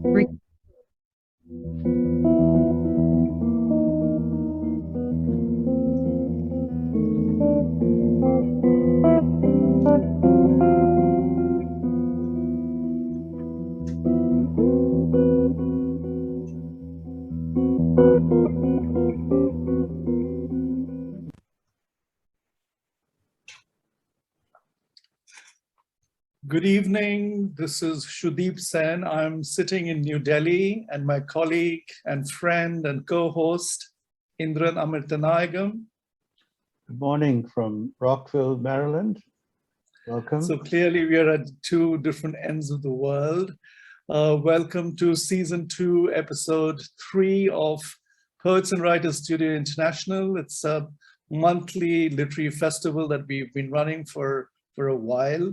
Good evening, this is Sudeep Sen. I'm sitting in New Delhi and my colleague and friend and co-host, INDRAN AMIRTHANAYAGAM. Good morning from Rockville, Maryland. Welcome. So clearly we are at two different ends of the world. Welcome to season 2, episode 3 of Poets and Writers Studio International. It's a monthly literary festival that we've been running for a while.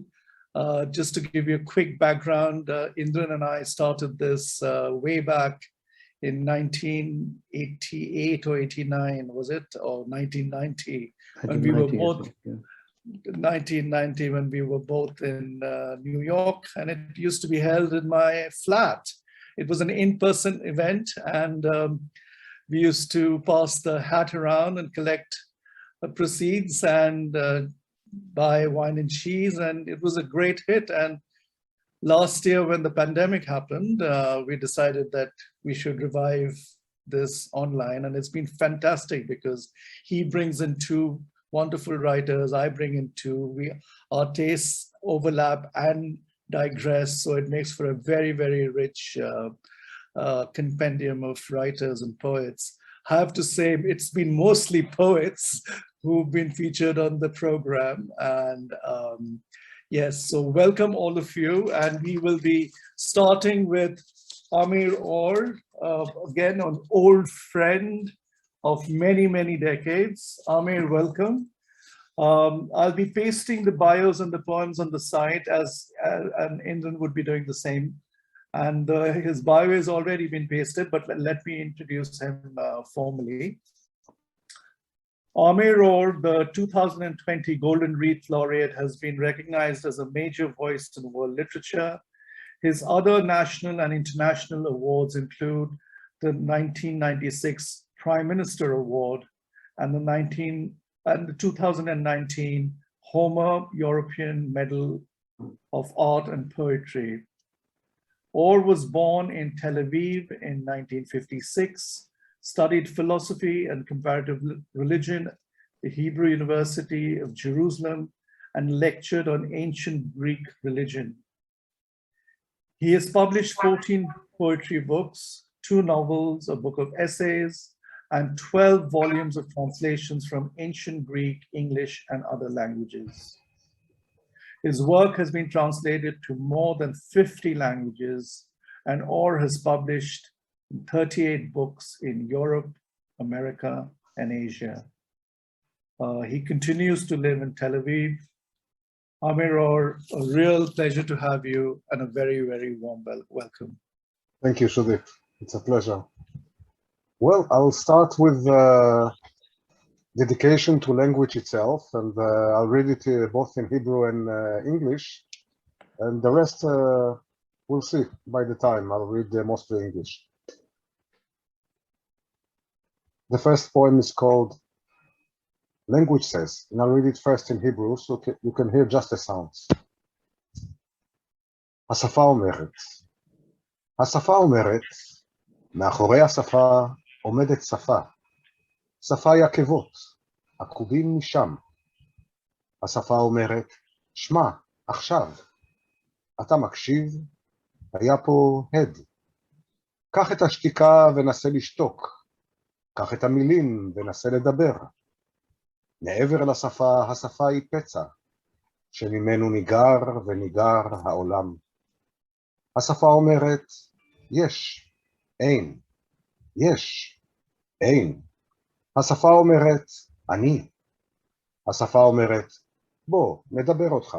Just to give you a quick background, INDRAN and I started this way back in 1988 or 89, was it? Or 1990, when we were both, 1990, when we were both in New York, and it used to be held in my flat. It was an in-person event, and we used to pass the hat around and collect the proceeds and buy wine and cheese, and it was a great hit. And last year when the pandemic happened, we decided that we should revive this online, and it's been fantastic because he brings in 2 wonderful writers, I bring in 2, our tastes overlap and digress, so it makes for a very, very rich compendium of writers and poets. I have to say it's been mostly poets who've been featured on the program. And yes, so welcome all of you. And we will be starting with Amir, again, an old friend of many, many decades. Amir, welcome. I'll be pasting the bios and the poems on the site and INDRAN would be doing the same. And his bio has already been pasted, but let me introduce him formally. Amir, the 2020 Golden Wreath laureate, has been recognized as a major voice in world literature. His other national and international awards include the 1996 Prime Minister Award and the 2019 Homer European Medal of Art and Poetry. Orr was born in Tel Aviv in 1956, studied philosophy and comparative religion at the Hebrew University of Jerusalem, and lectured on ancient Greek religion. He has published 14 poetry books, 2 novels, a book of essays, and 12 volumes of translations from ancient Greek, English, and other languages. His work has been translated to more than 50 languages, and Orr has published 38 books in Europe, America, and Asia. He continues to live in Tel Aviv. Amir, a real pleasure to have you, and a very, very warm welcome. Thank you, Sudeep. It's a pleasure. Well, I'll start with dedication to language itself, and I'll read it both in Hebrew and English, and the rest we'll see by the time. I'll read mostly English. The first poem is called Language Says, and I'll read it first in Hebrew, so you can hear just the sounds. השפה אומרת, השפה אומרת, מאחורי השפה עומדת שפה, שפה היא עקבות, עקובים משם. השפה אומרת, שמע, עכשיו, אתה מקשיב, היה פה הד. קח את השתיקה ונסה לשתוק, קח את המילים ונסה לדבר. מעבר לשפה, השפה היא פצע, שממנו ניגר וניגר העולם. השפה אומרת, יש, אין, יש, אין. השפה אומרת, אני. השפה אומרת, בוא, נדבר אותך,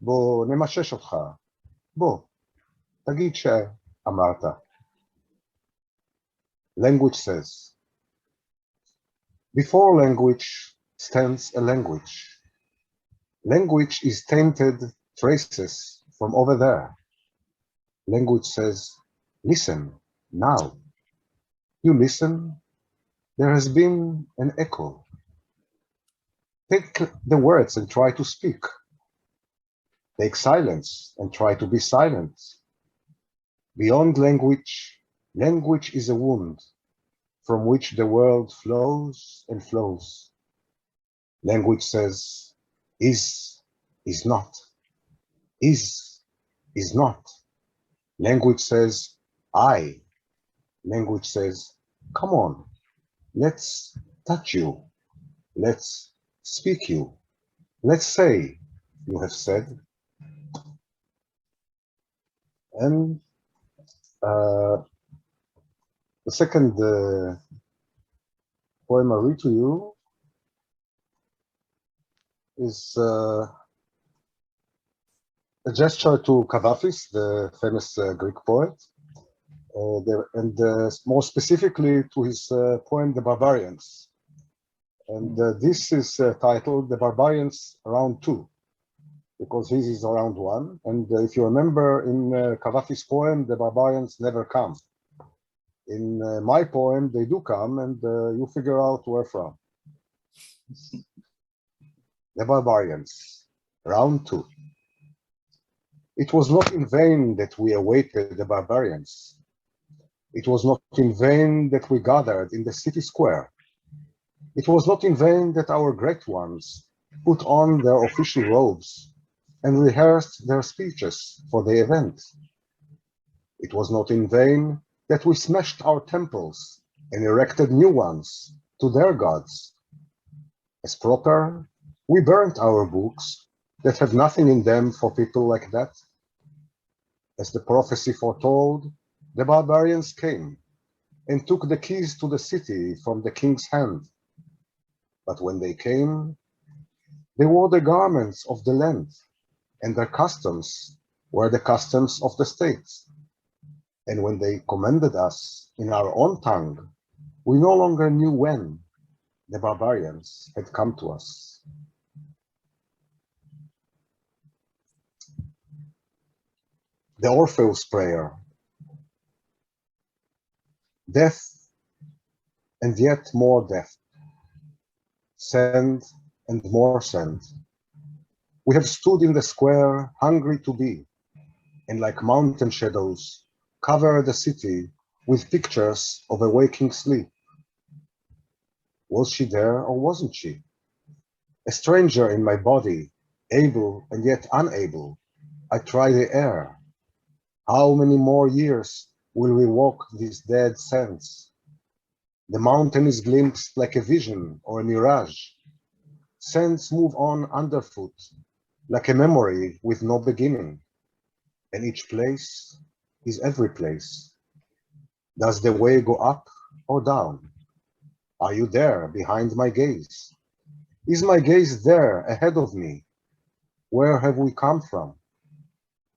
בוא, נמשש אותך, בוא, תגיד שאמרת. Language says, before language stands a language. Language is tainted traces from over there. Language says, Listen, now. You listen, there has been an echo. Take the words and try to speak. Take silence and try to be silent. Beyond language, language is a wound from which the world flows and flows. Language says, is not, is not. Language says, I. Language says, come on, let's touch you, let's speak you, let's say, you have said. And the second poem I read to you is a gesture to Kavafis, the famous Greek poet, and more specifically to his poem, The Barbarians. And this is titled The Barbarians Round 2, because his is round 1. And if you remember, in Kavafis' poem, the barbarians never come. In my poem, they do come, and you figure out where from. The Barbarians, round 2. It was not in vain that we awaited the barbarians. It was not in vain that we gathered in the city square. It was not in vain that our great ones put on their official robes and rehearsed their speeches for the event. It was not in vain that we smashed our temples and erected new ones to their gods. As proper, we burnt our books that have nothing in them for people like that. As the prophecy foretold, the barbarians came and took the keys to the city from the king's hand. But when they came, they wore the garments of the land, and their customs were the customs of the states. And when they commanded us in our own tongue, we no longer knew when the barbarians had come to us. The Orpheus Prayer. Death, and yet more death. Sand and more sand. We have stood in the square, hungry to be, and like mountain shadows, cover the city with pictures of a waking sleep. Was she there or wasn't she? A stranger in my body, able and yet unable, I try the air. How many more years will we walk these dead sands? The mountain is glimpsed like a vision or a mirage. Sands move on underfoot, like a memory with no beginning. And each place is every place. Does the way go up or down? Are you there behind my gaze? Is my gaze there ahead of me? Where have we come from?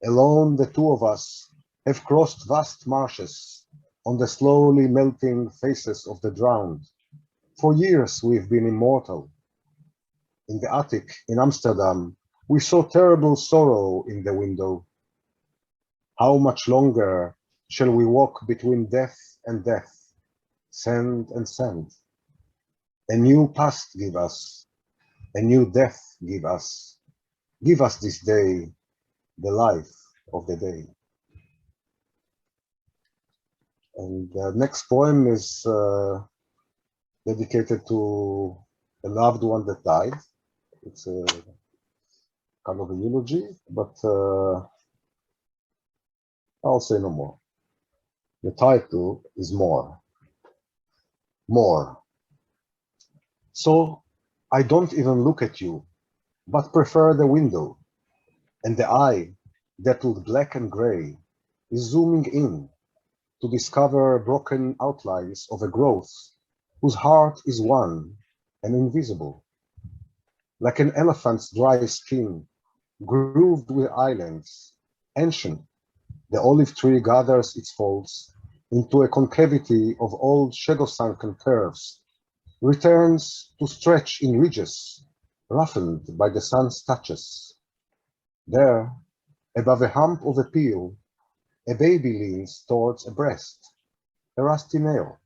Alone, the two of us have crossed vast marshes on the slowly melting faces of the drowned. For years we've been immortal. In the attic in Amsterdam, we saw terrible sorrow in the window. How much longer shall we walk between death and death, sand and sand? A new past give us, a new death give us. Give us this day, the life of the day. And the next poem is dedicated to a loved one that died. It's a kind of a eulogy, but I'll say no more. The title is More. More. So I don't even look at you, but prefer the window, and the eye, dappled black and gray, is zooming in to discover broken outlines of a growth whose heart is one and invisible. Like an elephant's dry skin, grooved with islands, ancient, the olive tree gathers its folds into a concavity of old shadow-sunken curves, returns to stretch in ridges, roughened by the sun's touches. There, above a hump of a peel, A baby leans towards a breast, a rusty nail.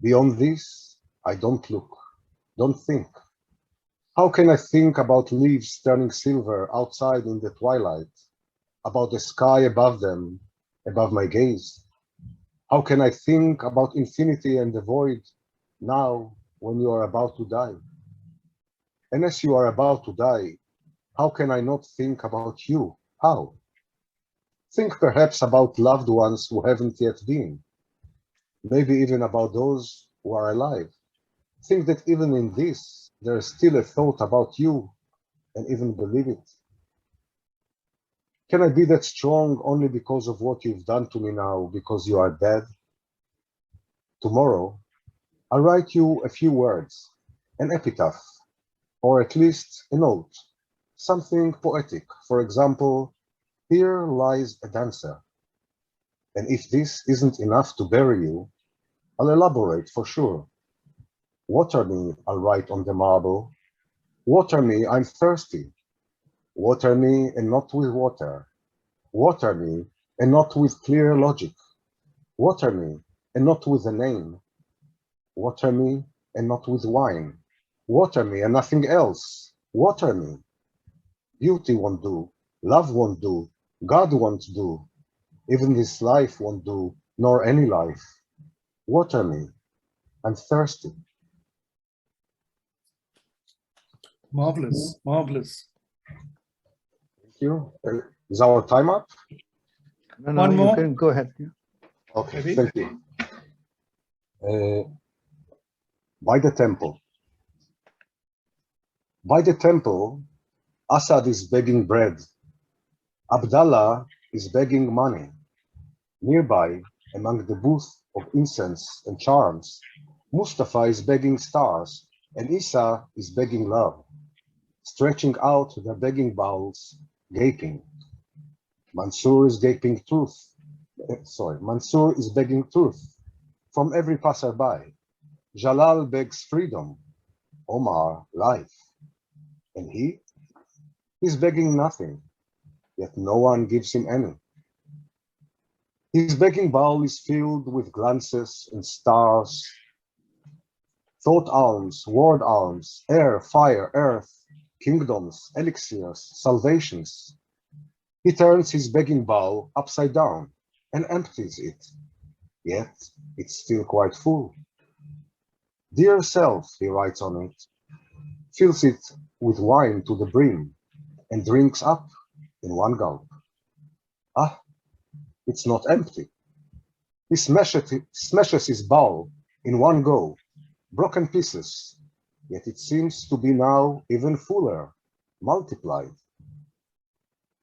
Beyond this, I don't look, don't think. How can I think about leaves turning silver outside in the twilight, about the sky above them, above my gaze? How can I think about infinity and the void now when you are about to die? And as you are about to die, how can I not think about you? How? Think perhaps about loved ones who haven't yet been, maybe even about those who are alive. Think that even in this, there is still a thought about you, and even believe it. Can I be that strong only because of what you've done to me now, because you are dead? Tomorrow, I'll write you a few words, an epitaph, or at least a note, something poetic. For example, here lies a dancer. And if this isn't enough to bury you, I'll elaborate for sure. Water me, I'll write on the marble. Water me, I'm thirsty. Water me and not with water. Water me and not with clear logic. Water me and not with a name. Water me and not with wine. Water me and nothing else. Water me. Beauty won't do, love won't do, God won't do. Even this life won't do, nor any life. Water me, I'm thirsty. Marvelous, marvelous. Thank you. Is our time up? No, no, One you more? can go ahead. Okay, Ravi? thank you. By the temple. By the temple, Assad is begging bread. Abdallah is begging money. Nearby, among the booth of incense and charms, Mustafa is begging stars, and Isa is begging love, stretching out their begging bowls, gaping. Mansour is gaping truth. Mansour is begging truth from every passerby. Jalal begs freedom, Omar life. And he's begging nothing, yet no one gives him any. His begging bowl is filled with glances and stars, thought alms, word alms, air, fire, earth, kingdoms, elixirs, salvations. He turns his begging bowl upside down and empties it, yet it's still quite full. Dear self, he writes on it, fills it with wine to the brim, and drinks up in one gulp. Ah, it's not empty. He smashes his bowl in one go, broken pieces, yet it seems to be now even fuller, multiplied.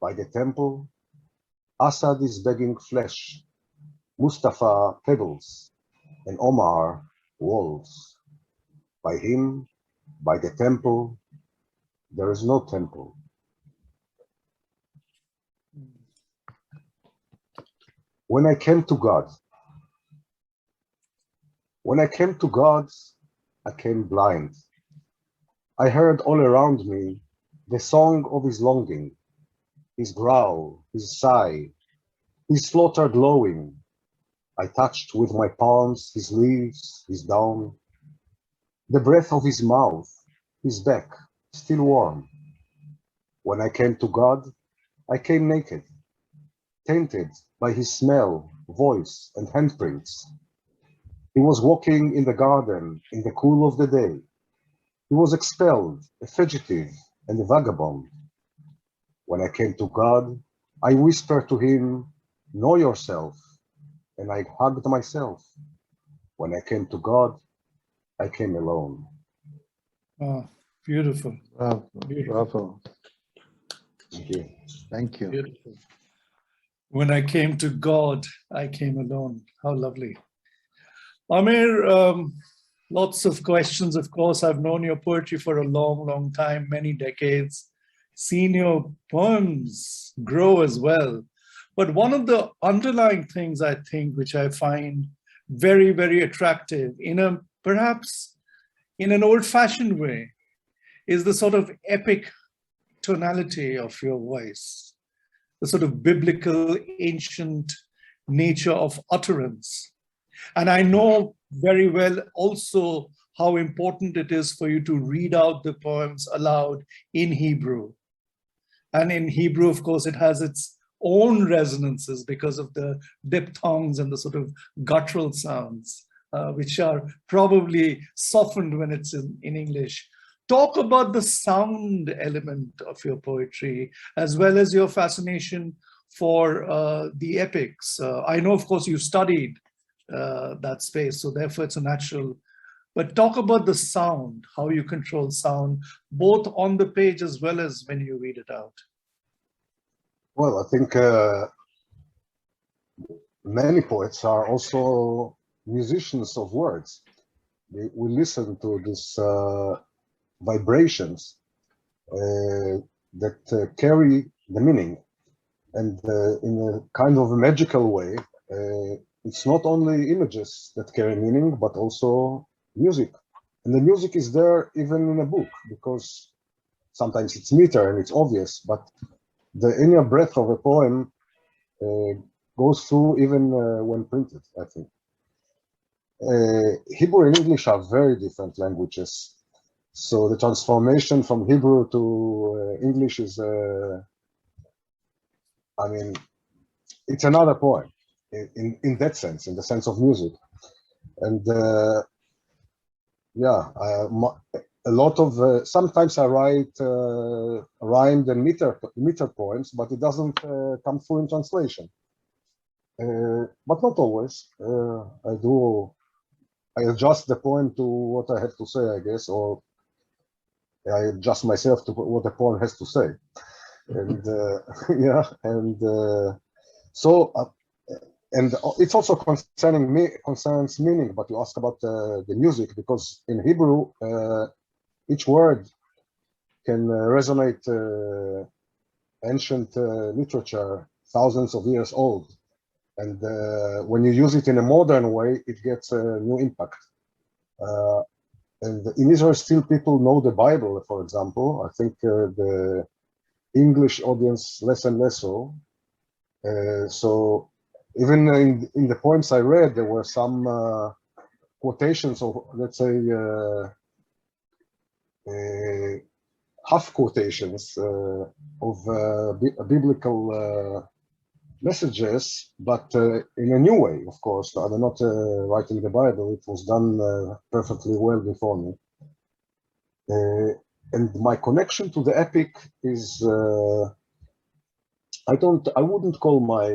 By the temple, Assad is begging flesh, Mustafa pebbles, and Omar walls. By him, by the temple, there is no temple. When I came to God, I came blind. I heard all around me the song of his longing, his growl, his sigh, his slaughter glowing. I touched with my palms his leaves, his down, the breath of his mouth, his back, still warm. When I came to God, I came naked, tainted by his smell, voice, and handprints. He was walking in the garden in the cool of the day. He was expelled, a fugitive and a vagabond. When I came to God, I whispered to him, know yourself, and I hugged myself. When I came to God, I came alone. Oh, beautiful. Bravo, Beautiful. bravo. Thank you. Thank you. Beautiful. When I came to God, I came alone. How lovely. Amir, lots of questions. Of course, I've known your poetry for a long, long time, many decades, seen your poems grow as well. But one of the underlying things I think, which I find very, very attractive perhaps in an old-fashioned way, is the sort of epic tonality of your voice. the sort of biblical, ancient nature of utterance. And I know very well also how important it is for you to read out the poems aloud in Hebrew. And in Hebrew, of course, it has its own resonances because of the diphthongs and the sort of guttural sounds, which are probably softened when it's in English. Talk about the sound element of your poetry, as well as your fascination for the epics. I know, of course, you studied that space, so therefore it's a natural. But talk about the sound, how you control sound, both on the page as well as when you read it out. Well, I think many poets are also musicians of words. We listen to these vibrations that carry the meaning. And in a kind of a magical way, it's not only images that carry meaning, but also music. And the music is there even in a book, because sometimes it's meter and it's obvious, but the inner breath of a poem goes through even when printed, I think. Hebrew and English are very different languages. So the transformation from Hebrew to English is, I mean, it's another poem in that sense, in the sense of music. And yeah, a lot of, sometimes I write rhymed and meter poems, but it doesn't come through in translation. But not always. I adjust the poem to what I have to say, I guess, or I adjust myself to what the poem has to say. And yeah, and so, and it's also concerns meaning, but you ask about the music, because in Hebrew, each word can resonate ancient literature, thousands of years old. And when you use it in a modern way, it gets a new impact. And in Israel, still people know the Bible, for example. I think the English audience less and less so. So even in the poems I read, there were some quotations of, let's say, half quotations of biblical messages, but in a new way, of course. I'm not writing the Bible. It was done perfectly well before me. And my connection to the epic is, I wouldn't call my,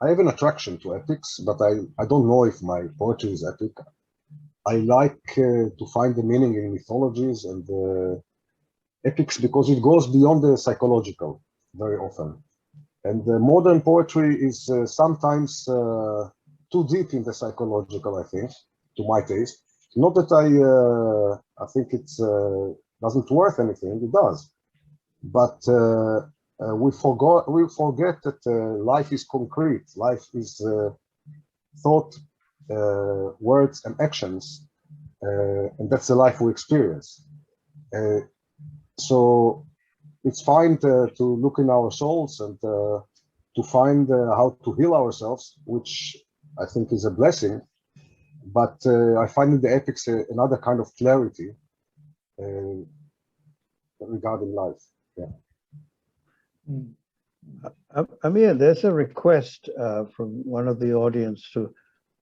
I have an attraction to epics, but I don't know if my poetry is epic. I like to find the meaning in mythologies and epics, because it goes beyond the psychological very often. And modern poetry is sometimes too deep in the psychological, I think, to my taste. Not that I think it's doesn't worth anything, it does. But we forget that life is concrete. Life is thought, words, and actions, and that's the life we experience. So it's fine to look in our souls and to find how to heal ourselves, which I think is a blessing. But I find in the epics another kind of clarity regarding life. Yeah. Amir, there's a request from one of the audience to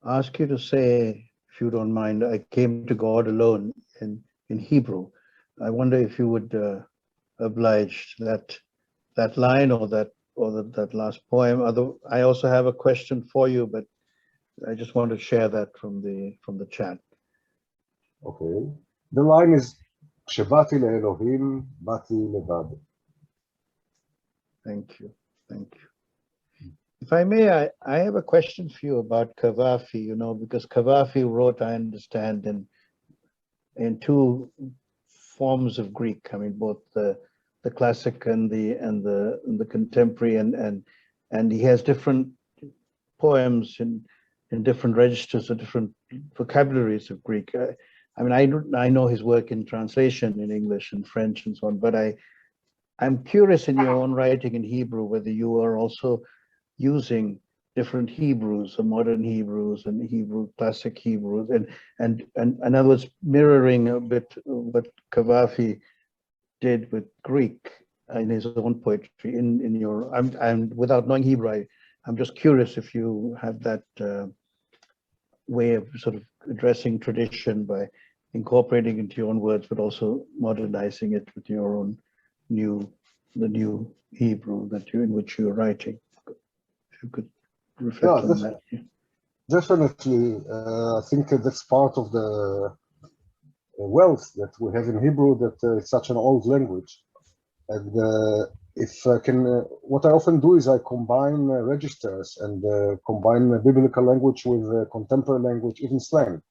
ask you to say, if you don't mind, I came to God alone in Hebrew. I wonder if you would oblige that line or that last poem. I also have a question for you, but I just want to share that from the chat. Okay. The line is "Shebati leElohim, bati levad." Thank you. Thank you. If I may, I have a question for you about Kavafi, because Kavafi wrote, I understand, in two forms of Greek. I mean, both the classic and the contemporary, and he has different poems in different registers or different vocabularies of Greek. I mean, I know his work in translation in English and French and so on, but I'm curious in your own writing in Hebrew, whether you are also using different Hebrews, so modern Hebrews and Hebrew, classic Hebrews, and in other words, mirroring a bit what Cavafy did with Greek in his own poetry. In your, I'm without knowing Hebrew, I'm just curious if you have that way of sort of addressing tradition by incorporating into your own words, but also modernizing it with your own the new Hebrew in which you're writing. If you could reflect on that. Yeah. Definitely. I think that's part of the wealth that we have in Hebrew, that it's such an old language. And if I can, what I often do is I combine registers and combine biblical language with contemporary language, even slang.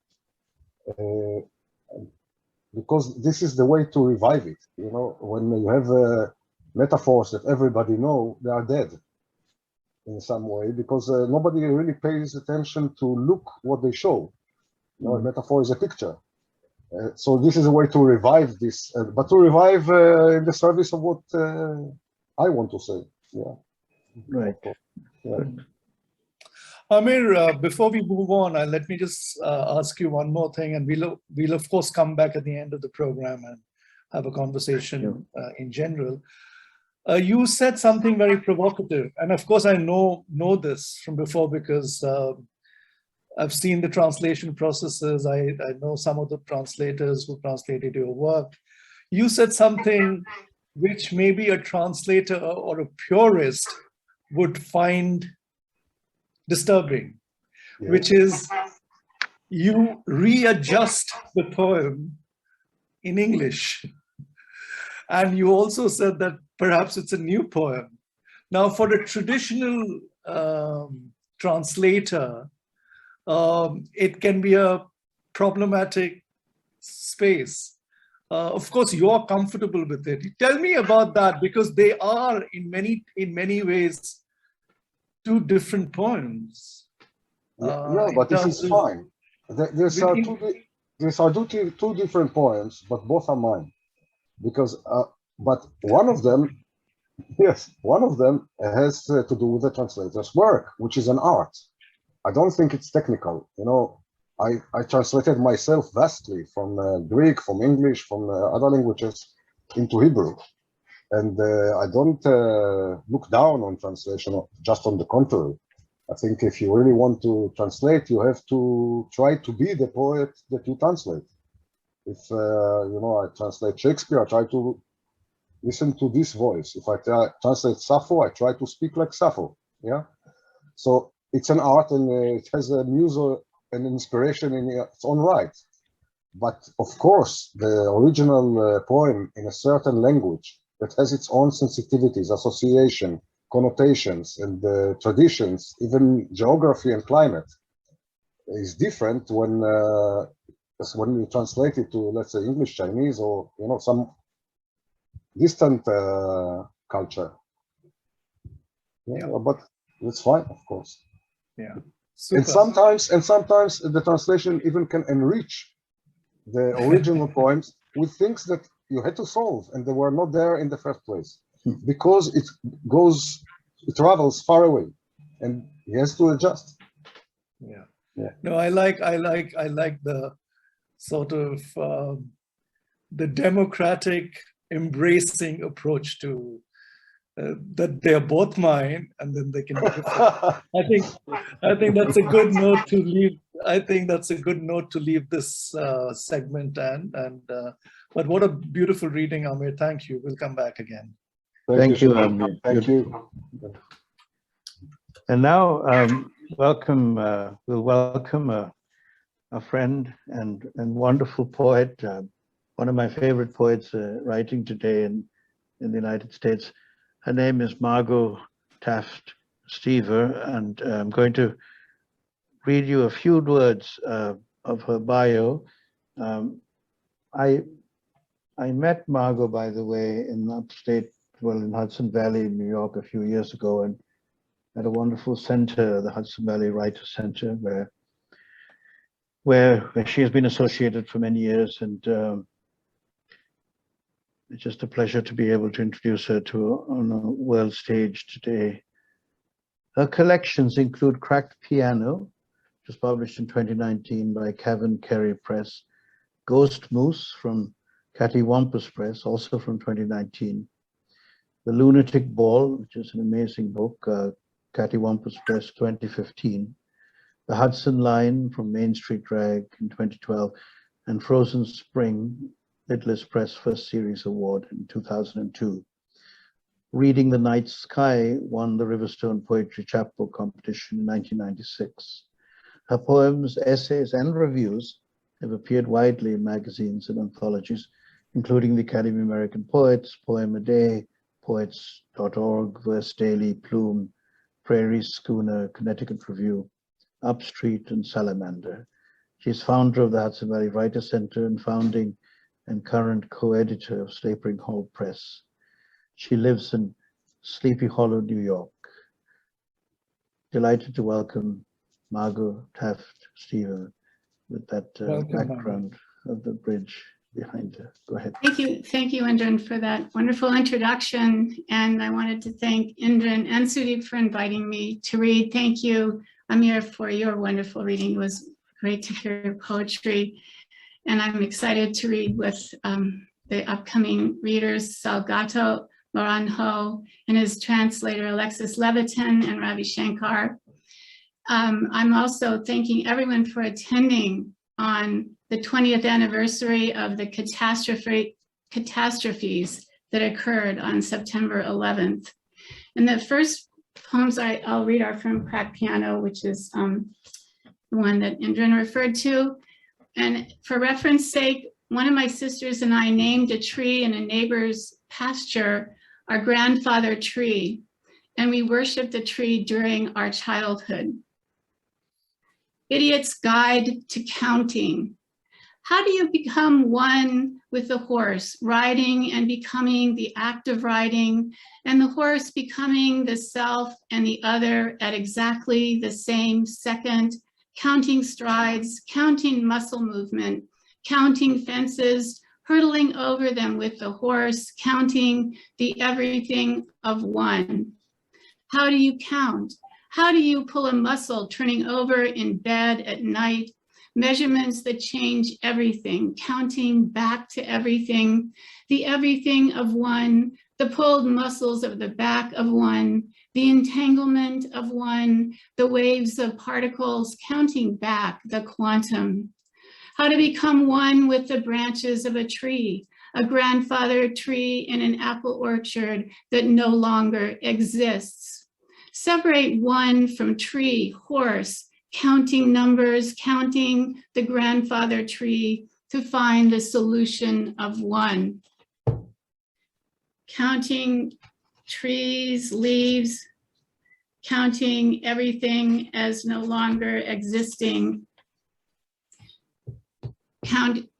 Because this is the way to revive it. You know, when you have metaphors that everybody know, they are dead in some way, because nobody really pays attention to look what they show. You know, a metaphor is a picture. So this is a way to revive this, but to revive in the service of what I want to say. Yeah. Right. Yeah. Amir, before we move on, let me just ask you one more thing, and we'll of course come back at the end of the program and have a conversation in general. You said something very provocative, and of course I know this from before, because I've seen the translation processes. I know some of the translators who translated your work. You said something which maybe a translator or a purist would find disturbing, which is you readjust the poem in English. And you also said that perhaps it's a new poem. Now, for a traditional translator, it can be a problematic space. Of course, you're comfortable with it. Tell me about that, because they are in many ways two different poems. Yeah, but this is fine. These are two different poems, but both are mine. Because, but one of them, yes, one of them has to do with the translator's work, which is an art. I don't think it's technical. You know, I translated myself vastly from Greek, from English, from other languages into Hebrew. And I don't look down on translation, just on the contrary. I think if you really want to translate, you have to try to be the poet that you translate. If, you know, I translate Shakespeare, I try to listen to this voice. If I translate Sappho, I try to speak like Sappho, yeah? So it's an art, and it has a muse and inspiration in its own right. But of course, the original poem in a certain language that has its own sensitivities, association, connotations, and traditions, even geography and climate, is different when you translate it to, let's say, English, Chinese, or, you know, some distant culture. Yeah, but it's fine, of course. Yeah. And sometimes the translation even can enrich the original poems with things that you had to solve and they were not there in the first place, because it travels far away, and he has to adjust. Yeah. No, I like the sort of the democratic, embracing approach to that they're both mine, and then they can be different. I think that's a good note to leave. I think that's a good note to leave this segment. But what a beautiful reading, Amir. Thank you. We'll come back again. Thank you, Amir. Thank you. And now, we'll welcome a friend and wonderful poet, one of my favorite poets writing today in the United States. Her name is Margo Taft Stever, and I'm going to read you a few words of her bio. I met Margo, by the way, in upstate, well, in Hudson Valley, New York, a few years ago, and at a wonderful center, the Hudson Valley Writers Center, where she has been associated for many years. And It's just a pleasure to be able to introduce her on a world stage today. Her collections include Cracked Piano, which was published in 2019 by Cavan Carey Press, Ghost Moose from Cattywampus Press, also from 2019, The Lunatic Ball, which is an amazing book, Cattywampus Press 2015, The Hudson Line from Main Street Drag in 2012, and Frozen Spring, Lidless Press First Series Award in 2002. Reading the Night Sky won the Riverstone Poetry Chapbook Competition in 1996. Her poems, essays, and reviews have appeared widely in magazines and anthologies, including the Academy of American Poets, Poem a Day, Poets.org, Verse Daily, Plume, Prairie Schooner, Connecticut Review, Upstreet, and Salamander. She's founder of the Hudson Valley Writer Center and founding and current co-editor of Slapering Hall Press. She lives in Sleepy Hollow, New York. Delighted to welcome Margo, Taft, Stephen, with that background of the bridge behind her. Go ahead. Thank you, INDRAN, for that wonderful introduction. And I wanted to thank INDRAN and Sudeep for inviting me to read. Thank you, Amir, for your wonderful reading. It was great to hear your poetry. And I'm excited to read with the upcoming readers, Salgado, Maranhao, and his translator, Alexis, Levitin, and Ravi, Shankar. I'm also thanking everyone for attending on the 20th anniversary of the catastrophes that occurred on September 11th. And the first poems I'll read are from Cracked Piano, which is the one that INDRAN referred to. And for reference sake, one of my sisters and I named a tree in a neighbor's pasture our grandfather tree, and we worshiped the tree during our childhood. Idiot's Guide to Counting. How do you become one with the horse, riding and becoming the act of riding, and the horse becoming the self and the other at exactly the same second, counting strides, counting muscle movement, counting fences, hurtling over them with the horse, counting the everything of one. How do you count? How do you pull a muscle turning over in bed at night? Measurements that change everything, counting back to everything, the everything of one, the pulled muscles of the back of one, the entanglement of one, the waves of particles, counting back the quantum. How to become one with the branches of a tree, a grandfather tree in an apple orchard that no longer exists. Separate one from tree, horse, counting numbers, counting the grandfather tree to find the solution of one. Counting trees, leaves, counting everything as no longer existing.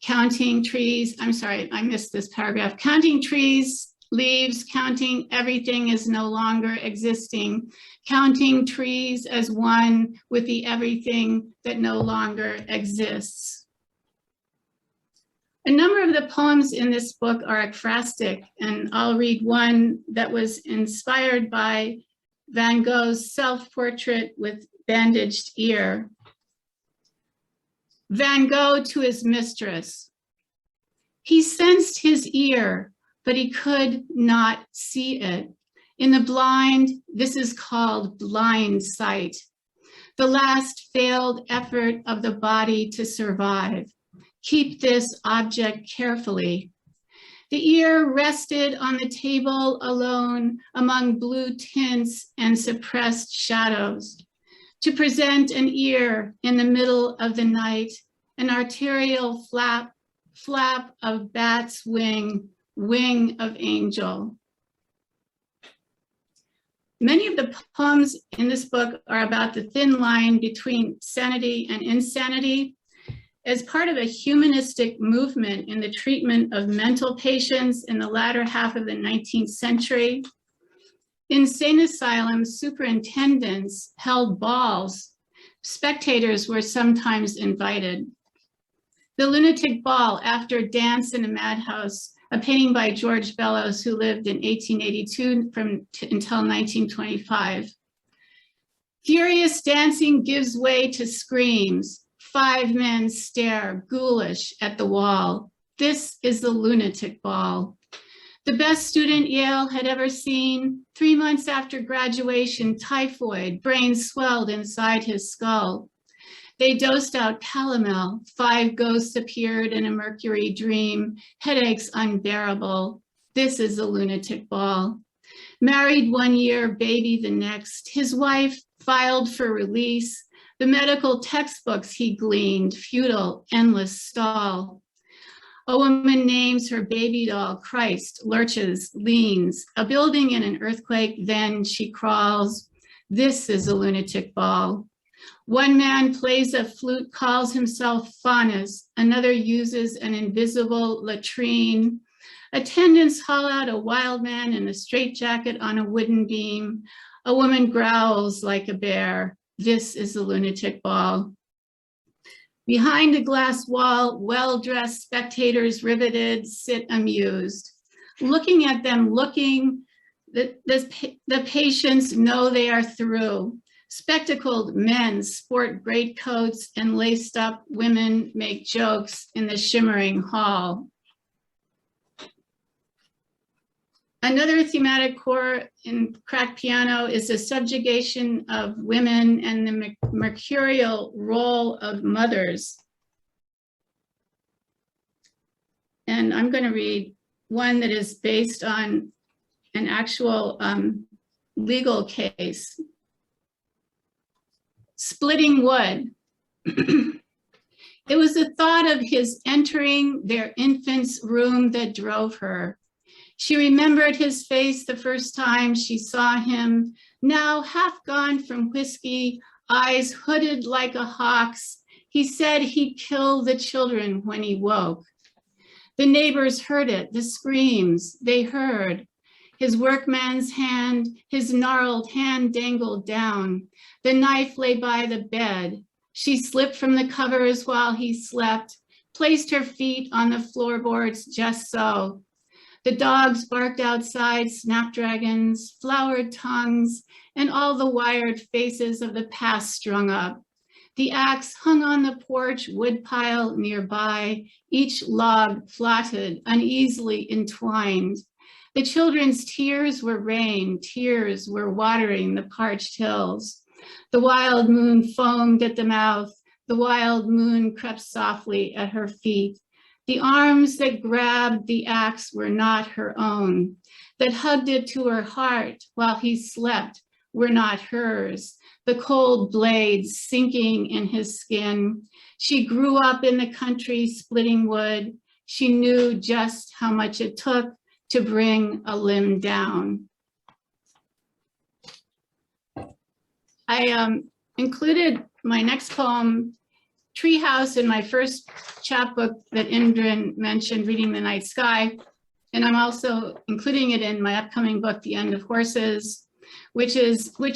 Counting trees, I'm sorry, I missed this paragraph. Counting trees, leaves, counting everything is no longer existing. Counting trees as one with the everything that no longer exists. A number of the poems in this book are ekphrastic, and I'll read one that was inspired by Van Gogh's self-portrait with bandaged ear. Van Gogh to his mistress. He sensed his ear, but he could not see it. In the blind, this is called blind sight, the last failed effort of the body to survive. Keep this object carefully. The ear rested on the table alone among blue tints and suppressed shadows. To present an ear in the middle of the night, an arterial flap of bat's wing, wing of angel. Many of the poems in this book are about the thin line between sanity and insanity. As part of a humanistic movement in the treatment of mental patients in the latter half of the 19th century, insane asylum superintendents held balls. Spectators were sometimes invited. The lunatic ball, after Dance in a Madhouse, a painting by George Bellows, who lived in 1882 until 1925. Furious dancing gives way to screams. 5 men stare ghoulish at the wall. This is the lunatic ball. The best student Yale had ever seen. 3 months after graduation, typhoid, brain swelled inside his skull. They dosed out calomel. 5 ghosts appeared in a mercury dream, headaches unbearable. This is a lunatic ball. Married 1 year, baby the next. His wife filed for release. The medical textbooks he gleaned, futile, endless stall. A woman names her baby doll Christ, lurches, leans. A building in an earthquake, then she crawls. This is a lunatic ball. 1 man plays a flute, calls himself Faunus. Another uses an invisible latrine. Attendants haul out a wild man in a straitjacket on a wooden beam. A woman growls like a bear. This is a lunatic ball. Behind a glass wall, well-dressed spectators riveted sit amused. Looking at them, the patients know they are through. Spectacled men sport greatcoats and laced up women make jokes in the shimmering hall. Another thematic core in cracked piano is the subjugation of women and the mercurial role of mothers. And I'm going to read one that is based on an actual legal case. Splitting wood. It was the thought of his entering their infant's room that drove her. She remembered his face the first time she saw him, now half gone from whiskey, eyes hooded like a hawk's. He said he'd kill the children when he woke. The neighbors heard it, the screams they heard. His workman's hand, his gnarled hand dangled down. The knife lay by the bed. She slipped from the covers while he slept, placed her feet on the floorboards just so. The dogs barked outside, snapdragons, flowered tongues, and all the wired faces of the past strung up. The axe hung on the porch woodpile nearby, each log plotted, uneasily entwined. The children's tears were rain, tears were watering the parched hills. The wild moon foamed at the mouth. The wild moon crept softly at her feet. The arms that grabbed the axe were not her own, that hugged it to her heart while he slept were not hers. The cold blades sinking in his skin. She grew up in the country splitting wood. She knew just how much it took to bring a limb down. I included my next poem, Treehouse, in my first chapbook that INDRAN mentioned, Reading the Night Sky. And I'm also including it in my upcoming book, The End of Horses, which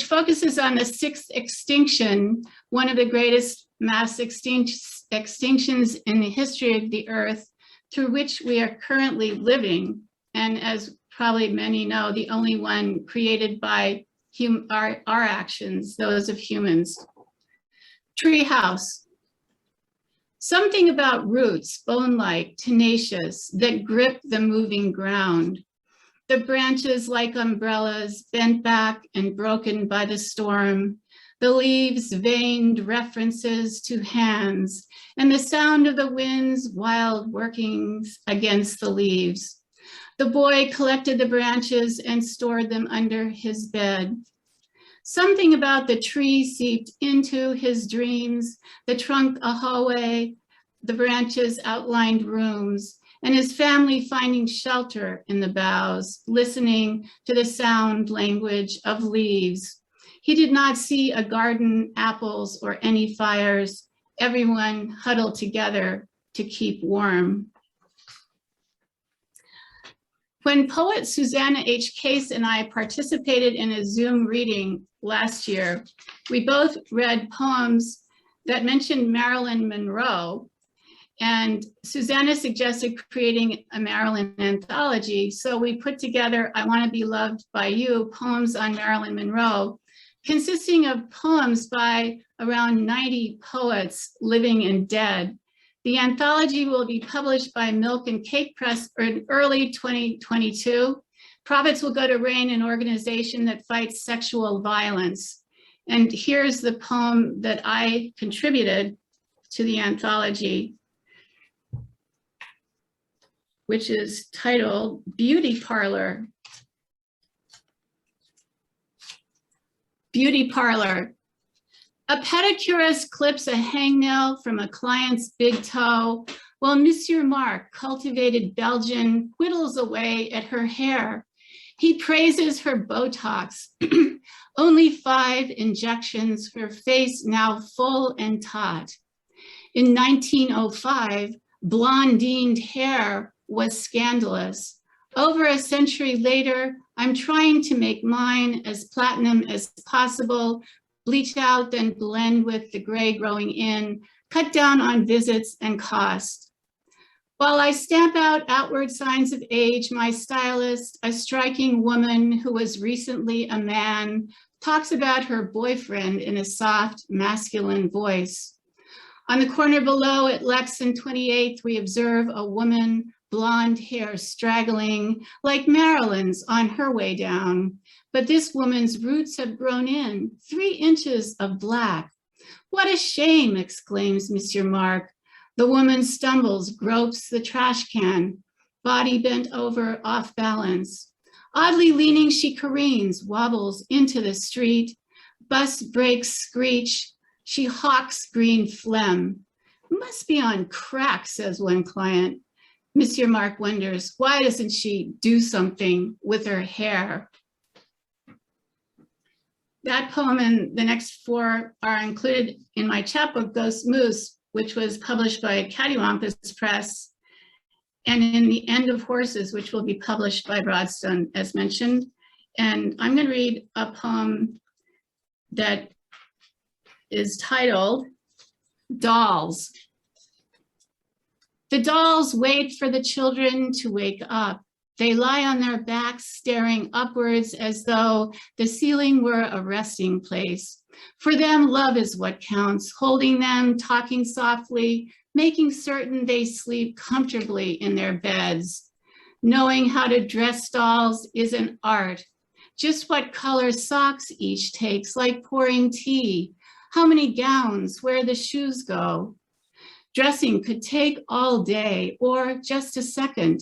focuses on the 6th extinction, one of the greatest mass extinctions in the history of the earth, through which we are currently living. And as probably many know, the only one created by our actions, those of humans. Treehouse. Something about roots, bone-like, tenacious, that grip the moving ground. The branches like umbrellas, bent back and broken by the storm. The leaves veined references to hands, and the sound of the wind's wild workings against the leaves. The boy collected the branches and stored them under his bed. Something about the tree seeped into his dreams, the trunk a hallway, the branches outlined rooms, and his family finding shelter in the boughs, listening to the sound language of leaves. He did not see a garden, apples, or any fires, everyone huddled together to keep warm. When poet Susanna H. Case and I participated in a Zoom reading last year, we both read poems that mentioned Marilyn Monroe, And Susanna suggested creating a Maryland anthology. So we put together I Want to Be Loved by You, poems on Marilyn Monroe, consisting of poems by around 90 poets, living and dead. The anthology will be published by Milk and Cake Press in early 2022. Profits will go to RAIN, an organization that fights sexual violence. And here's the poem that I contributed to the anthology, which is titled Beauty Parlor. Beauty Parlor. A pedicurist clips a hangnail from a client's big toe, while Monsieur Marc, cultivated Belgian, whittles away at her hair. He praises her Botox, only 5 injections, her face now full and taut. In 1905, blondined hair was scandalous. Over a century later, I'm trying to make mine as platinum as possible, bleach out, then blend with the gray growing in, cut down on visits and cost. While I stamp out outward signs of age, my stylist, a striking woman who was recently a man, talks about her boyfriend in a soft, masculine voice. On the corner below at Lex and 28th, we observe a woman, blonde hair straggling like Marilyn's on her way down. But this woman's roots have grown in, 3 inches of black. What a shame, exclaims Monsieur Marc. The woman stumbles, gropes the trash can, body bent over, off balance. Oddly leaning, she careens, wobbles into the street. Bus brakes screech. She hawks green phlegm. Must be on crack, says one client. Monsieur Marc wonders, why doesn't she do something with her hair? That poem and the next 4 are included in my chapbook, Ghost Moose, which was published by Cattywampus Press, and in The End of Horses, which will be published by Broadstone, as mentioned. And I'm going to read a poem that is titled Dolls. The dolls wait for the children to wake up. They lie on their backs, staring upwards as though the ceiling were a resting place. For them, love is what counts, holding them, talking softly, making certain they sleep comfortably in their beds. Knowing how to dress dolls is an art. Just what color socks each takes, like pouring tea. How many gowns, where the shoes go. Dressing could take all day or just a second.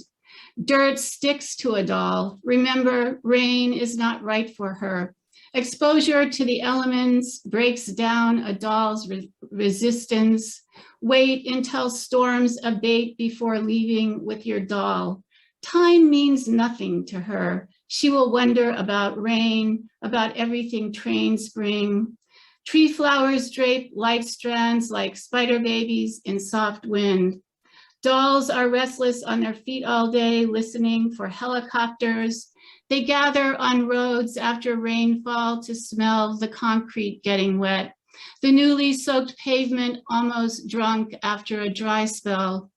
Dirt sticks to a doll. Remember, rain is not right for her. Exposure to the elements breaks down a doll's resistance. Wait until storms abate before leaving with your doll. Time means nothing to her. She will wonder about rain, about everything trains bring. Tree flowers drape light strands like spider babies in soft wind. Dolls are restless on their feet all day, listening for helicopters. They gather on roads after rainfall to smell the concrete getting wet. The newly soaked pavement almost drunk after a dry spell.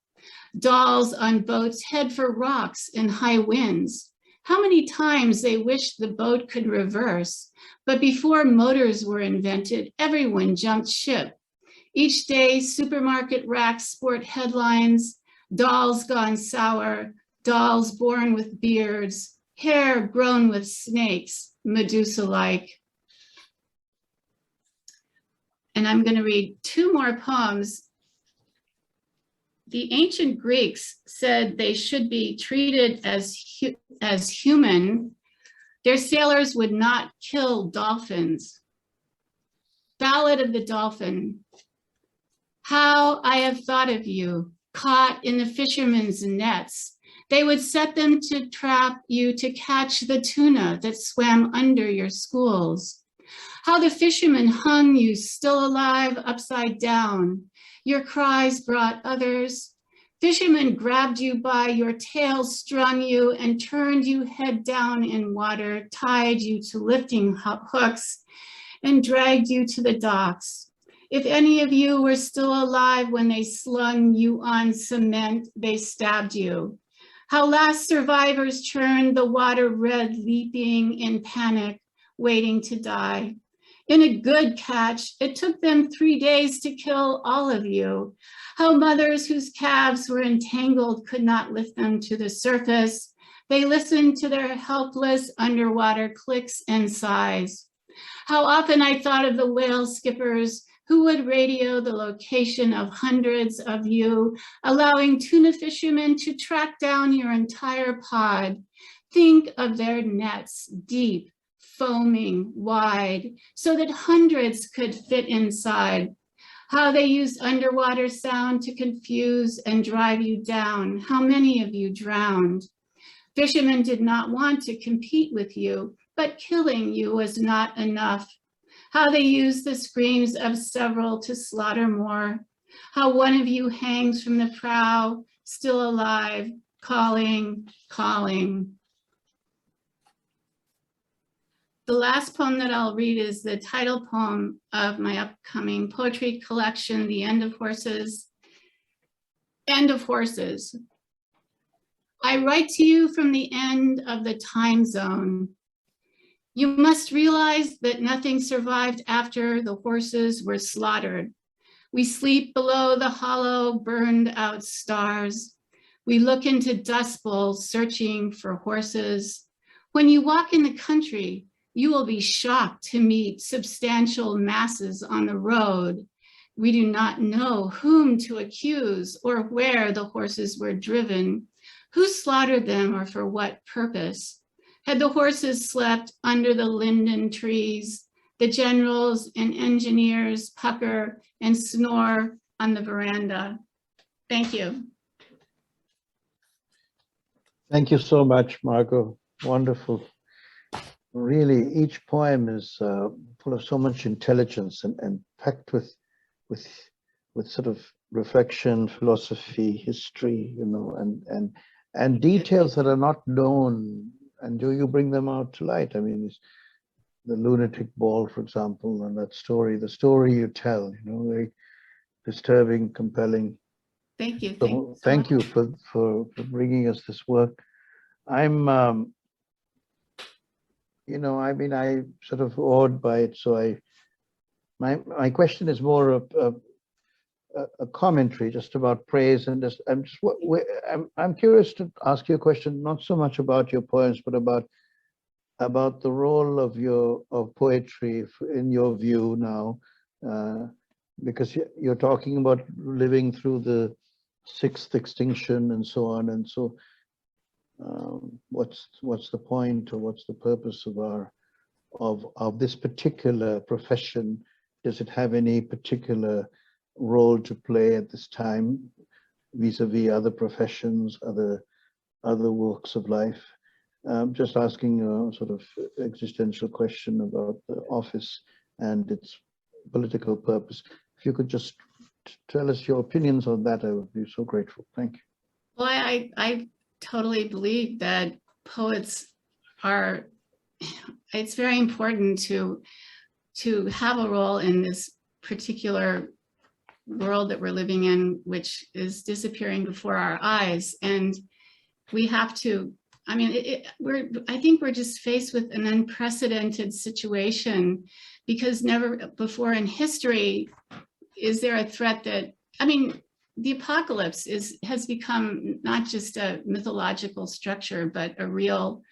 Dolls on boats head for rocks in high winds. How many times they wished the boat could reverse, but before motors were invented, everyone jumped ship. Each day, supermarket racks sport headlines, dolls gone sour, dolls born with beards, hair grown with snakes, Medusa-like. And I'm going to read 2 more poems. The ancient Greeks said they should be treated as human. Their sailors would not kill dolphins. Ballad of the Dolphin. How I have thought of you, caught in the fishermen's nets. They would set them to trap you to catch the tuna that swam under your schools. How the fishermen hung you still alive upside down. Your cries brought others. Fishermen grabbed you by your tail, strung you, and turned you head down in water, tied you to lifting hooks, and dragged you to the docks. If any of you were still alive when they slung you on cement, they stabbed you. How last survivors churned the water red, leaping in panic, waiting to die. In a good catch, it took them 3 days to kill all of you. How mothers whose calves were entangled could not lift them to the surface. They listened to their helpless underwater clicks and sighs. How often I thought of the whale skippers who would radio the location of hundreds of you, allowing tuna fishermen to track down your entire pod. Think of their nets deep, foaming wide, so that hundreds could fit inside. How they used underwater sound to confuse and drive you down. How many of you drowned? Fishermen did not want to compete with you, but killing you was not enough. How they used the screams of several to slaughter more. How one of you hangs from the prow, still alive, calling, calling. The last poem that I'll read is the title poem of my upcoming poetry collection, The End of Horses. End of Horses. I write to you from the end of the time zone. You must realize that nothing survived after the horses were slaughtered. We sleep below the hollow, burned out stars. We look into dust bowls searching for horses. When you walk in the country, you will be shocked to meet substantial masses on the road. We do not know whom to accuse or where the horses were driven, who slaughtered them or for what purpose. Had the horses slept under the linden trees, the generals and engineers pucker and snore on the veranda. Thank you. Thank you so much, Margo. Wonderful. Really, each poem is full of so much intelligence and packed with sort of reflection, philosophy, history, you know, and details that are not known. And do you bring them out to light? I mean, the lunatic ball, for example, and that story, the story you tell, you know, very disturbing, compelling. Thank you. So thank you for bringing us this work. I'm, you know, I mean, I sort of awed by it. So my question is more of a commentary just about praise, and just I'm curious to ask you a question, not so much about your poems, but about the role of poetry in your view now, because you're talking about living through the 6th extinction and so on, and so what's the point, or what's the purpose of this particular profession? Does it have any particular role to play at this time vis-a-vis other professions, other walks of life? Just asking a sort of existential question about the office and its political purpose. If you could just tell us your opinions on that, I would be so grateful. Thank you. Well, I totally believe that poets are, it's very important to have a role in this particular world that we're living in, which is disappearing before our eyes. And we have to, I mean, I think we're just faced with an unprecedented situation, because never before in history is there a threat that, I mean, the apocalypse has become not just a mythological structure, but a real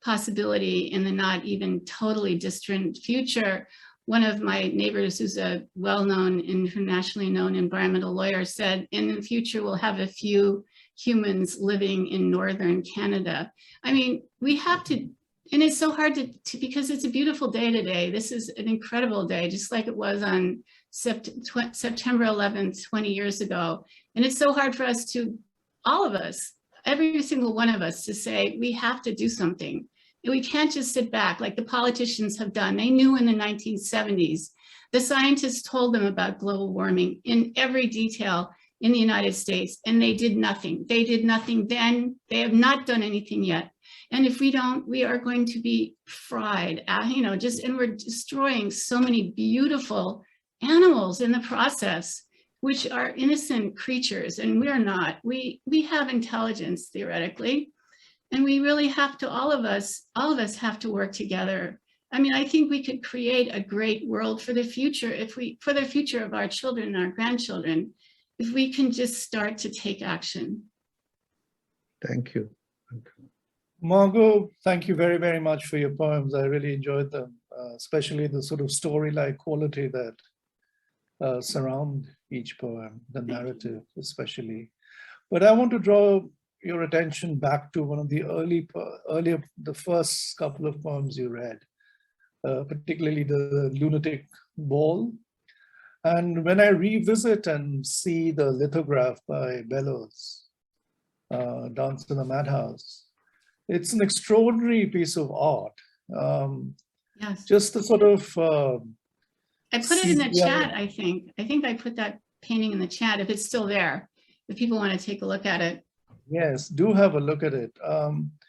possibility in the not even totally distant future. One of my neighbors, who's a well-known, internationally known environmental lawyer, said, in the future, we'll have a few humans living in northern Canada. I mean, we have to, and it's so hard to because it's a beautiful day today. This is an incredible day, just like it was on September 11th, 20 years ago. And it's so hard for us to, all of us, every single one of us, to say, we have to do something. And we can't just sit back like the politicians have done. They knew in the 1970s. The scientists told them about global warming in every detail in the United States, and they did nothing. They did nothing then. They have not done anything yet. And if we don't, we are going to be fried, you know, and we're destroying so many beautiful animals in the process, which are innocent creatures, and we're not. We have intelligence theoretically, and we really have to, all of us have to work together. I mean, I think we could create a great world for the future for the future of our children and our grandchildren, if we can just start to take action. Thank you. Margo, thank you very, very much for your poems. I really enjoyed them, especially the sort of story-like quality that surround each poem, the narrative especially. But I want to draw your attention back to one of the earlier, the first couple of poems you read, particularly the Lunatic Ball. And when I revisit and see the lithograph by Bellows, Dance in the Madhouse, it's an extraordinary piece of art. Yes. Just the sort of... I put it in the chat, I think. I think I put that painting in the chat, if it's still there, if people want to take a look at it. Yes, do have a look at it.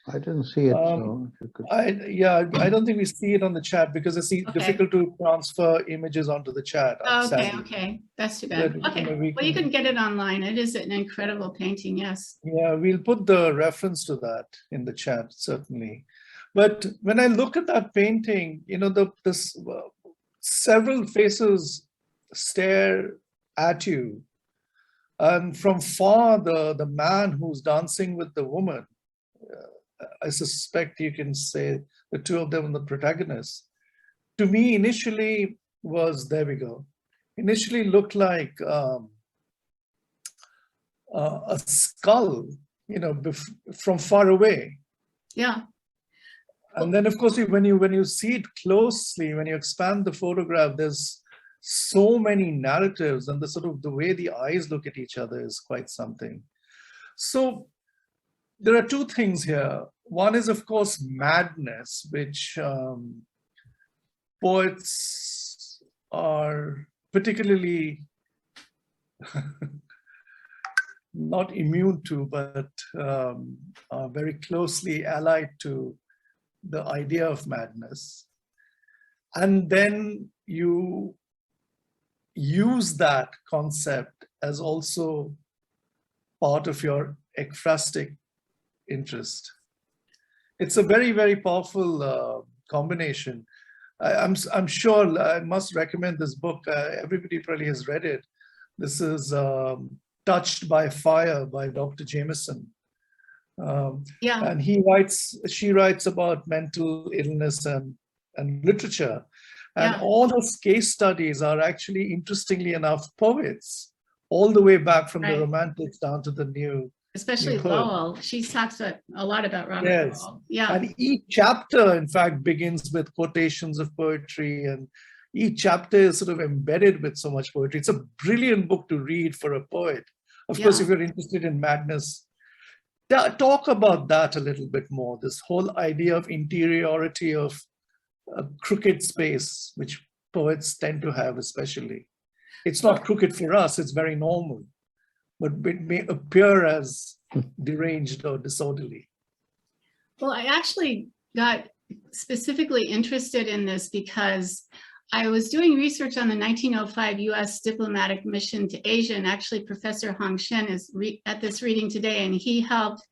I didn't see it, so if you could. I don't think we see it on the chat because it's difficult to transfer images onto the chat. Okay, that's too bad. But, Okay, well, you can get it online. It is an incredible painting, yes. Yeah, we'll put the reference to that in the chat, certainly. But when I look at that painting, you know, several faces stare at you. And from far, the man who's dancing with the woman, I suspect you can say the two of them are the protagonists, to me initially was, there we go, initially looked like a skull, you know, from far away. Yeah. And then, of course, when you see it closely, when you expand the photograph, there's so many narratives, and the sort of the way the eyes look at each other is quite something. So there are two things here. One is, of course, madness, which poets are particularly not immune to, but are very closely allied to the idea of madness. And then you use that concept as also part of your ekphrastic interest. It's a very, very powerful combination. I'm sure I must recommend this book. Everybody probably has read it. This is Touched by Fire by Dr. Jameson. And she writes about mental illness and literature. And all those case studies are actually, interestingly enough, poets, all the way back from the Romantics down to the new. Especially Lowell. She talks a lot about Robert Lowell. Yeah. And each chapter, in fact, begins with quotations of poetry, and each chapter is sort of embedded with so much poetry. It's a brilliant book to read for a poet. Of course, if you're interested in madness, talk about that a little bit more, this whole idea of interiority of a crooked space, which poets tend to have especially. It's not crooked for us, it's very normal, but it may appear as deranged or disorderly. Well, I actually got specifically interested in this because I was doing research on the 1905 US diplomatic mission to Asia, and actually Professor Hong Shen is at this reading today, and he helped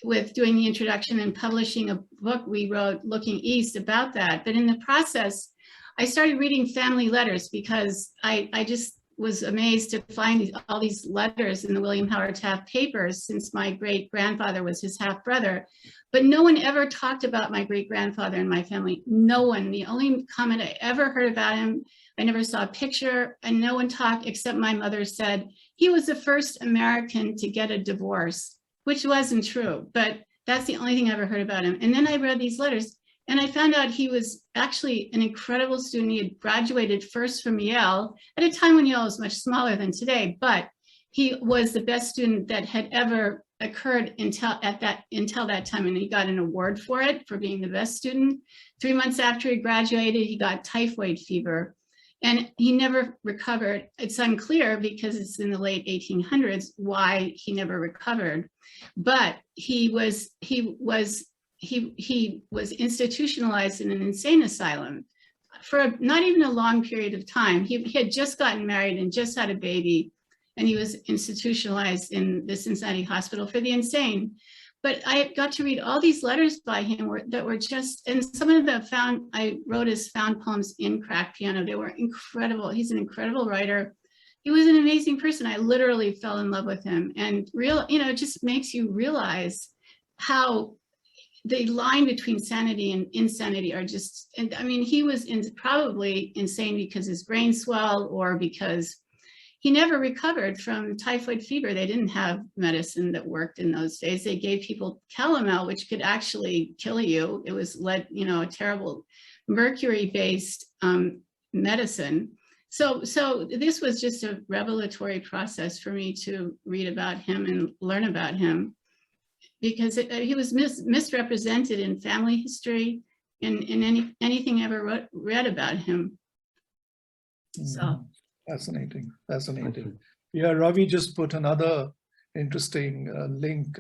with doing the introduction and publishing a book we wrote, Looking East, about that. But in the process, I started reading family letters because I just was amazed to find all these letters in the William Howard Taft papers, since my great-grandfather was his half-brother. But no one ever talked about my great-grandfather in my family. No one. The only comment I ever heard about him, I never saw a picture, and no one talked except my mother said he was the first American to get a divorce, which wasn't true, but that's the only thing I ever heard about him. And then I read these letters, and I found out he was actually an incredible student. He had graduated first from Yale at a time when Yale was much smaller than today, but he was the best student that had ever occurred until that time, and he got an award for it, for being the best student. 3 months after he graduated, he got typhoid fever, and he never recovered. It's unclear, because it's in the late 1800s, why he never recovered. But he was institutionalized in an insane asylum. for not even a long period of time. He had just gotten married and just had a baby, and he was institutionalized in the Cincinnati Hospital for the Insane. But I got to read all these letters by him that were just, and some of the I wrote as found poems in crack piano. They were incredible. He's an incredible writer. He was an amazing person. I literally fell in love with him. And it just makes you realize how the line between sanity and insanity are just, and I mean, he was probably insane because his brain swelled or because he never recovered from typhoid fever. They didn't have medicine that worked in those days. They gave people calomel, which could actually kill you. It was a terrible mercury-based medicine. So this was just a revelatory process for me to read about him and learn about him, because he was misrepresented in family history and in anything I ever read about him. So. Fascinating, fascinating. Yeah, Ravi just put another interesting link.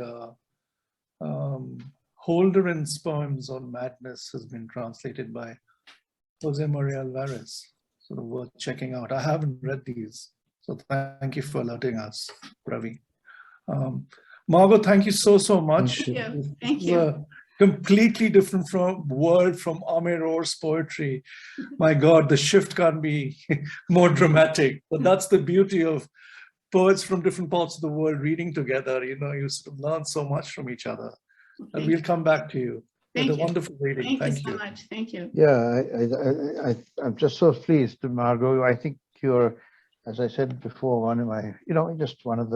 Holderman's poems on madness has been translated by Jose Maria Alvarez. Sort of worth checking out. I haven't read these, so thank you for alerting us, Ravi. Margo, thank you so much. Thank you. Completely different world from Amir's poetry. My God, the shift can't be more dramatic. But that's the beauty of poets from different parts of the world reading together. You sort of learn so much from each other. And we'll come back to you. Thank with you. a wonderful reading. Thank you so much. Thank you. Yeah, I'm just so pleased, Margo. I think you're, as I said before, one of my, just one of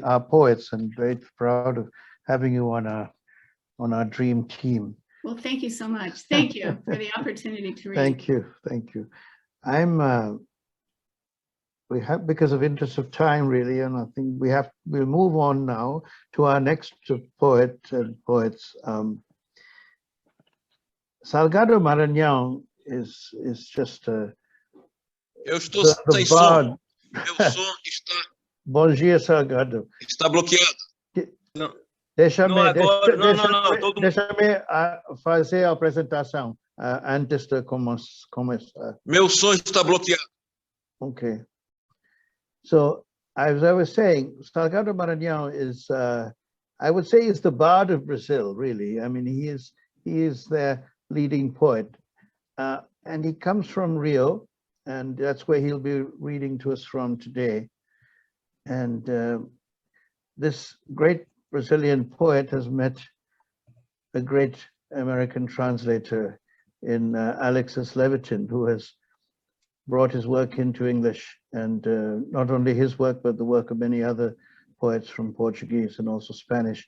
our poets, and very proud of having you on our dream team. Well, thank you so much. Thank you for the opportunity to read. Thank you. We have, because of interest of time, really, and I think we'll move on now to our next poet and poets. Salgado Maranhao is just a. Eu estou sem som. Meu som está. Bom dia, Salgado. Está bloqueado. Não. Deixa-me fazer a apresentação antes de começar. Meu som está bloqueado. Okay. So, as I was saying, Salgado Maranhao is, I would say, is the bard of Brazil, really. I mean, he is their leading poet. And he comes from Rio, and that's where he'll be reading to us from today. And this great Brazilian poet has met a great American translator in Alexis Levitin, who has brought his work into English, and not only his work, but the work of many other poets from Portuguese and also Spanish,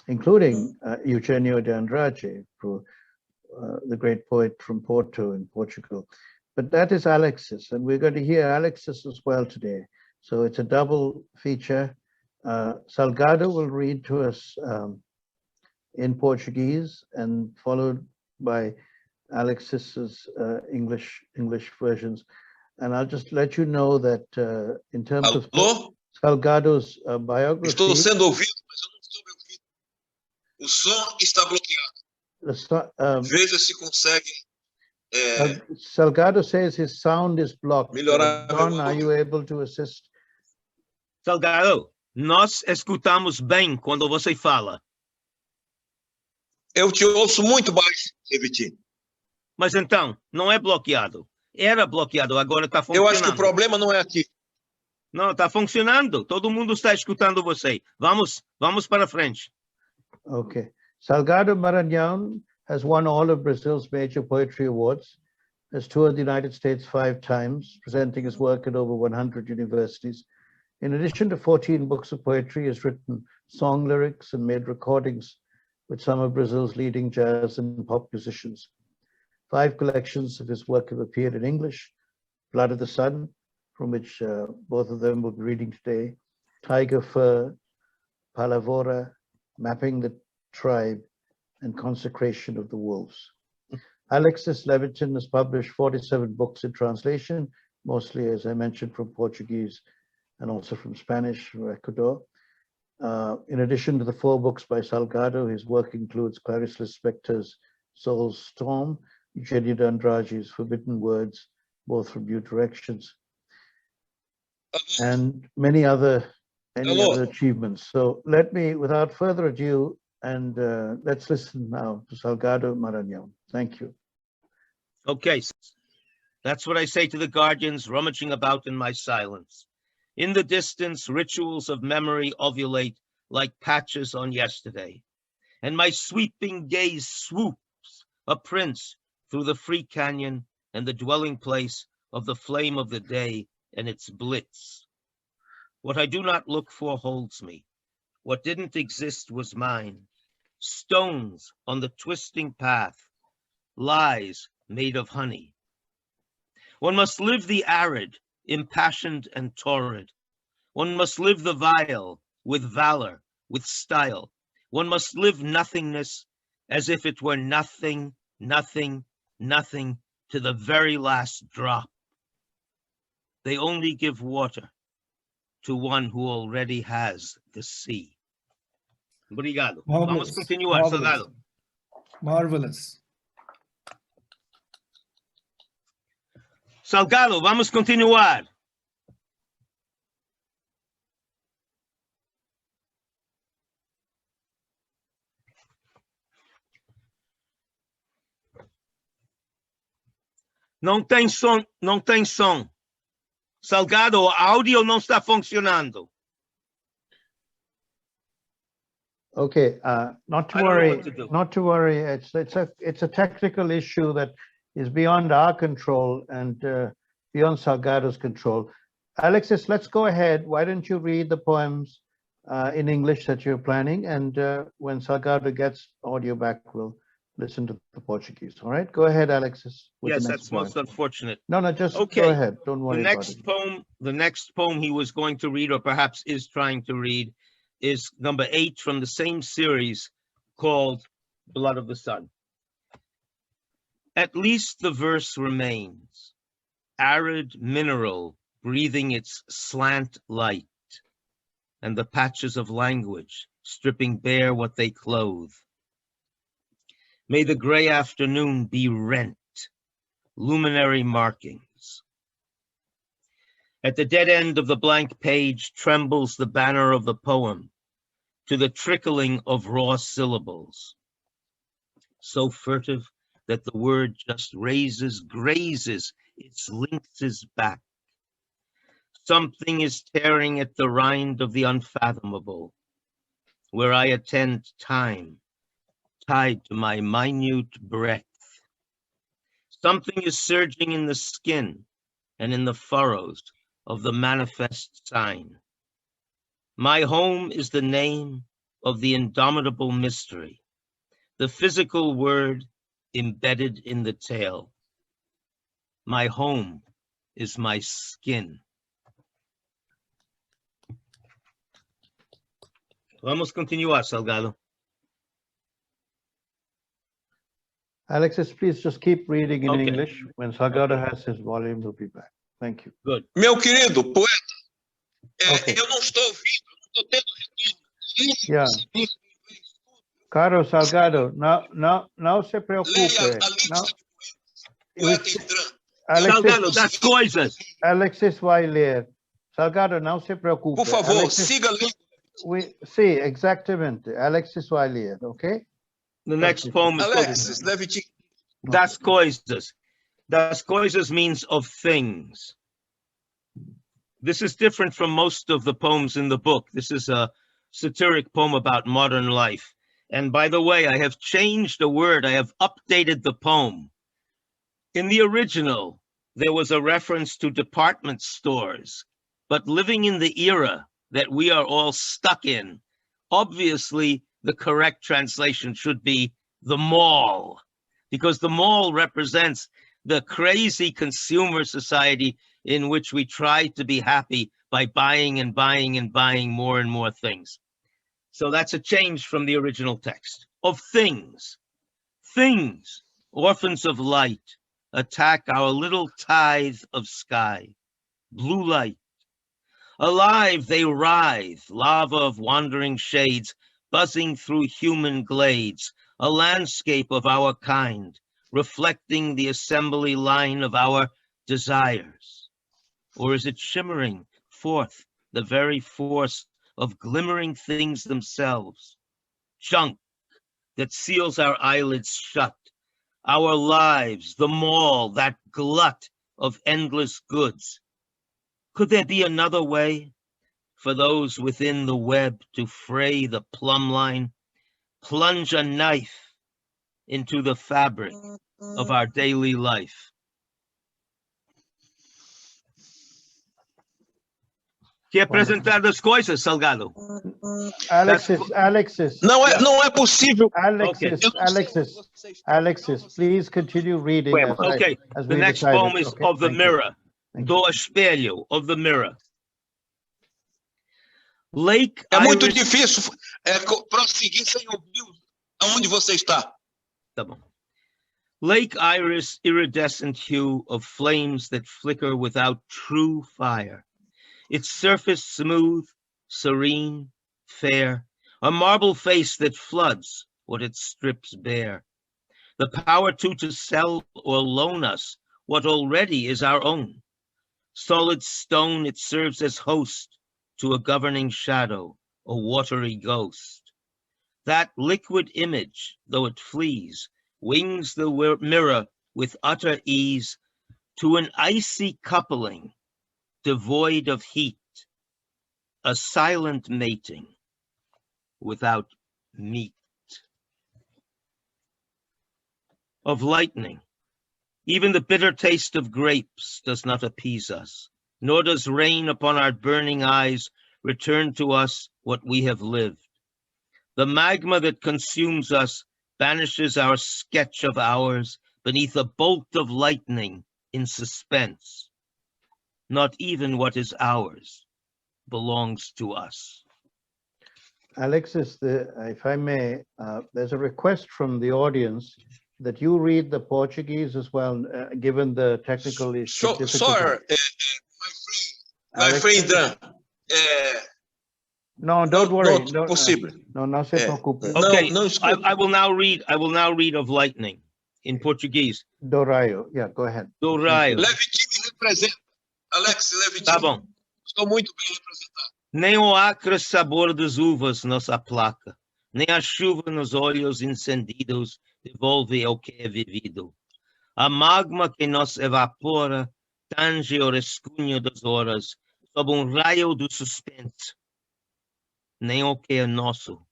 including Eugenio de Andrade, the great poet from Porto in Portugal. But that is Alexis, and we're going to hear Alexis as well today. So it's a double feature. Salgado will read to us in Portuguese, and followed by Alexis's English versions. And I'll just let you know that in terms of Salgado's biography. Estou sendo ouvido, mas eu não estou me ouvindo. O som está bloqueado. Veja se consegue. Salgado says his sound is blocked. Melhorar. John, are you able to assist? Salgado, nós escutamos bem quando você fala. Eu te ouço muito baixo, Levitin. Mas então, não é bloqueado. Era bloqueado, agora está funcionando. Eu acho que o problema não é aqui. Não, está funcionando. Todo mundo está escutando você. Vamos para frente. Okay. Salgado Maranhao has won all of Brazil's major poetry awards, has toured the United States 5 times, presenting his work at over 100 universities. In addition to 14 books of poetry, he has written song lyrics and made recordings with some of Brazil's leading jazz and pop musicians. 5 collections of his work have appeared in English: Blood of the Sun, from which both of them will be reading today, Tiger Fur, Palavora, Mapping the Tribe, and Consecration of the Wolves. Alexis Levitin has published 47 books in translation, mostly, as I mentioned, from Portuguese and also from Spanish, from Ecuador. In addition to the 4 books by Salgado, his work includes Clarice Lispector's Soul's Storm, Jadid Andraji's Forbidden Words, both from New Directions, and many other achievements. So let me, without further ado, and let's listen now to Salgado Maranhao. Thank you. Okay, that's what I say to the guardians rummaging about in my silence. In the distance, rituals of memory ovulate like patches on yesterday, and my sweeping gaze swoops a prince through the free canyon and the dwelling place of the flame of the day and its blitz. What I do not look for holds me. What didn't exist was mine. Stones on the twisting path, lies made of honey. One must live the arid, impassioned and torrid. One must live the vile with valor, with style. One must live nothingness as if it were nothing, nothing, nothing to the very last drop. They only give water to one who already has the sea. Obrigado. Vamos continuar, Salgado. Marvelous. Salgado, vamos continuar. Não tem som, não tem som. Salgado, o áudio não está funcionando. Okay, not to worry. It's a technical issue that is beyond our control and beyond Salgado's control. Alexis, let's go ahead. Why don't you read the poems in English that you're planning, and when Salgado gets audio back, we'll listen to the Portuguese. All right, go ahead, Alexis. Yes, that's most unfortunate. No, just okay. Go ahead. Don't worry about it. The next poem he was going to read, or perhaps is trying to read, is number 8 from the same series called Blood of the Sun. At least the verse remains, arid mineral breathing its slant light, and the patches of language stripping bare what they clothe. May the gray afternoon be rent, luminary markings. At the dead end of the blank page trembles the banner of the poem to the trickling of raw syllables, so furtive that the word just grazes its lynx's back. Something is tearing at the rind of the unfathomable, where I attend time, tied to my minute breath. Something is surging in the skin and in the furrows of the manifest sign. My home is the name of the indomitable mystery, the physical word embedded in the tale. My home is my skin. Vamos continuar, Salgado. Alexis, please just keep reading in English. When Salgado has his volume, he'll be back. Thank you. Good. Meu querido poeta, eu não estou ouvindo, não estou tendo retorno. Yeah. Caro Salgado, não se preocupe. Leia a lista de poetas. Salgado, das coisas. Alexis vai ler. Salgado, não se preocupe. Por favor, Alexis, siga lendo. Sim, exatamente. Alexis vai ler, okay? The next poem is Alexis, Levitin. Das coisas. Das coisas means of things. This is different from most of the poems in the book. This is a satiric poem about modern life. And by the way, I have changed a word. I have updated the poem. In the original, there was a reference to department stores, but living in the era that we are all stuck in, obviously the correct translation should be the mall, because the mall represents the crazy consumer society in which we try to be happy by buying and buying and buying more and more things. So that's a change from the original text. Of things, orphans of light, attack our little tithe of sky, blue light. Alive they writhe, lava of wandering shades, buzzing through human glades, a landscape of our kind, reflecting the assembly line of our desires? Or is it shimmering forth the very force of glimmering things themselves? Junk that seals our eyelids shut, our lives, the mall, that glut of endless goods. Could there be another way for those within the web to fray the plumb line, plunge a knife into the fabric of our daily life? Quer apresentar as coisas, Salgado? Alexis. Não é possível. Alexis, please continue reading. Okay, as the we next decided. poem is Okay, of the thank you. mirror, do espelho, of the mirror. Lake É muito Iris... difícil prosseguir sem ouvir aonde você está. Tá bom. Lake Iris, iridescent hue of flames that flicker without true fire. Its surface smooth, serene, fair, a marble face that floods what it strips bare. The power to sell or loan us what already is our own. Solid stone, it serves as host to a governing shadow, a watery ghost. That liquid image, though it flees, wings the mirror with utter ease to an icy coupling, devoid of heat, a silent mating without meat. Of lightning, even the bitter taste of grapes does not appease us, nor does rain upon our burning eyes return to us what we have lived. The magma that consumes us banishes our sketch of ours beneath a bolt of lightning in suspense. Not even what is ours belongs to us. Alexis, if I may, there's a request from the audience that you read the Portuguese as well, given the technical difficulty. Sorry, my friend INDRAN. No, don't worry. Não, possível. No se preocupe. Okay, não I will now read of lightning in Portuguese. Do raio. Yeah, go ahead. Do raio. Levitin me representa. Alex, Levitin. Tá bom. Estou muito bem representado. Nem o acre sabor das uvas nos aplaca, nem a chuva nos olhos encendidos devolve o que é vivido. A magma que nos evapora tange o rascunho das horas sob raio do suspense. Nem o que é nosso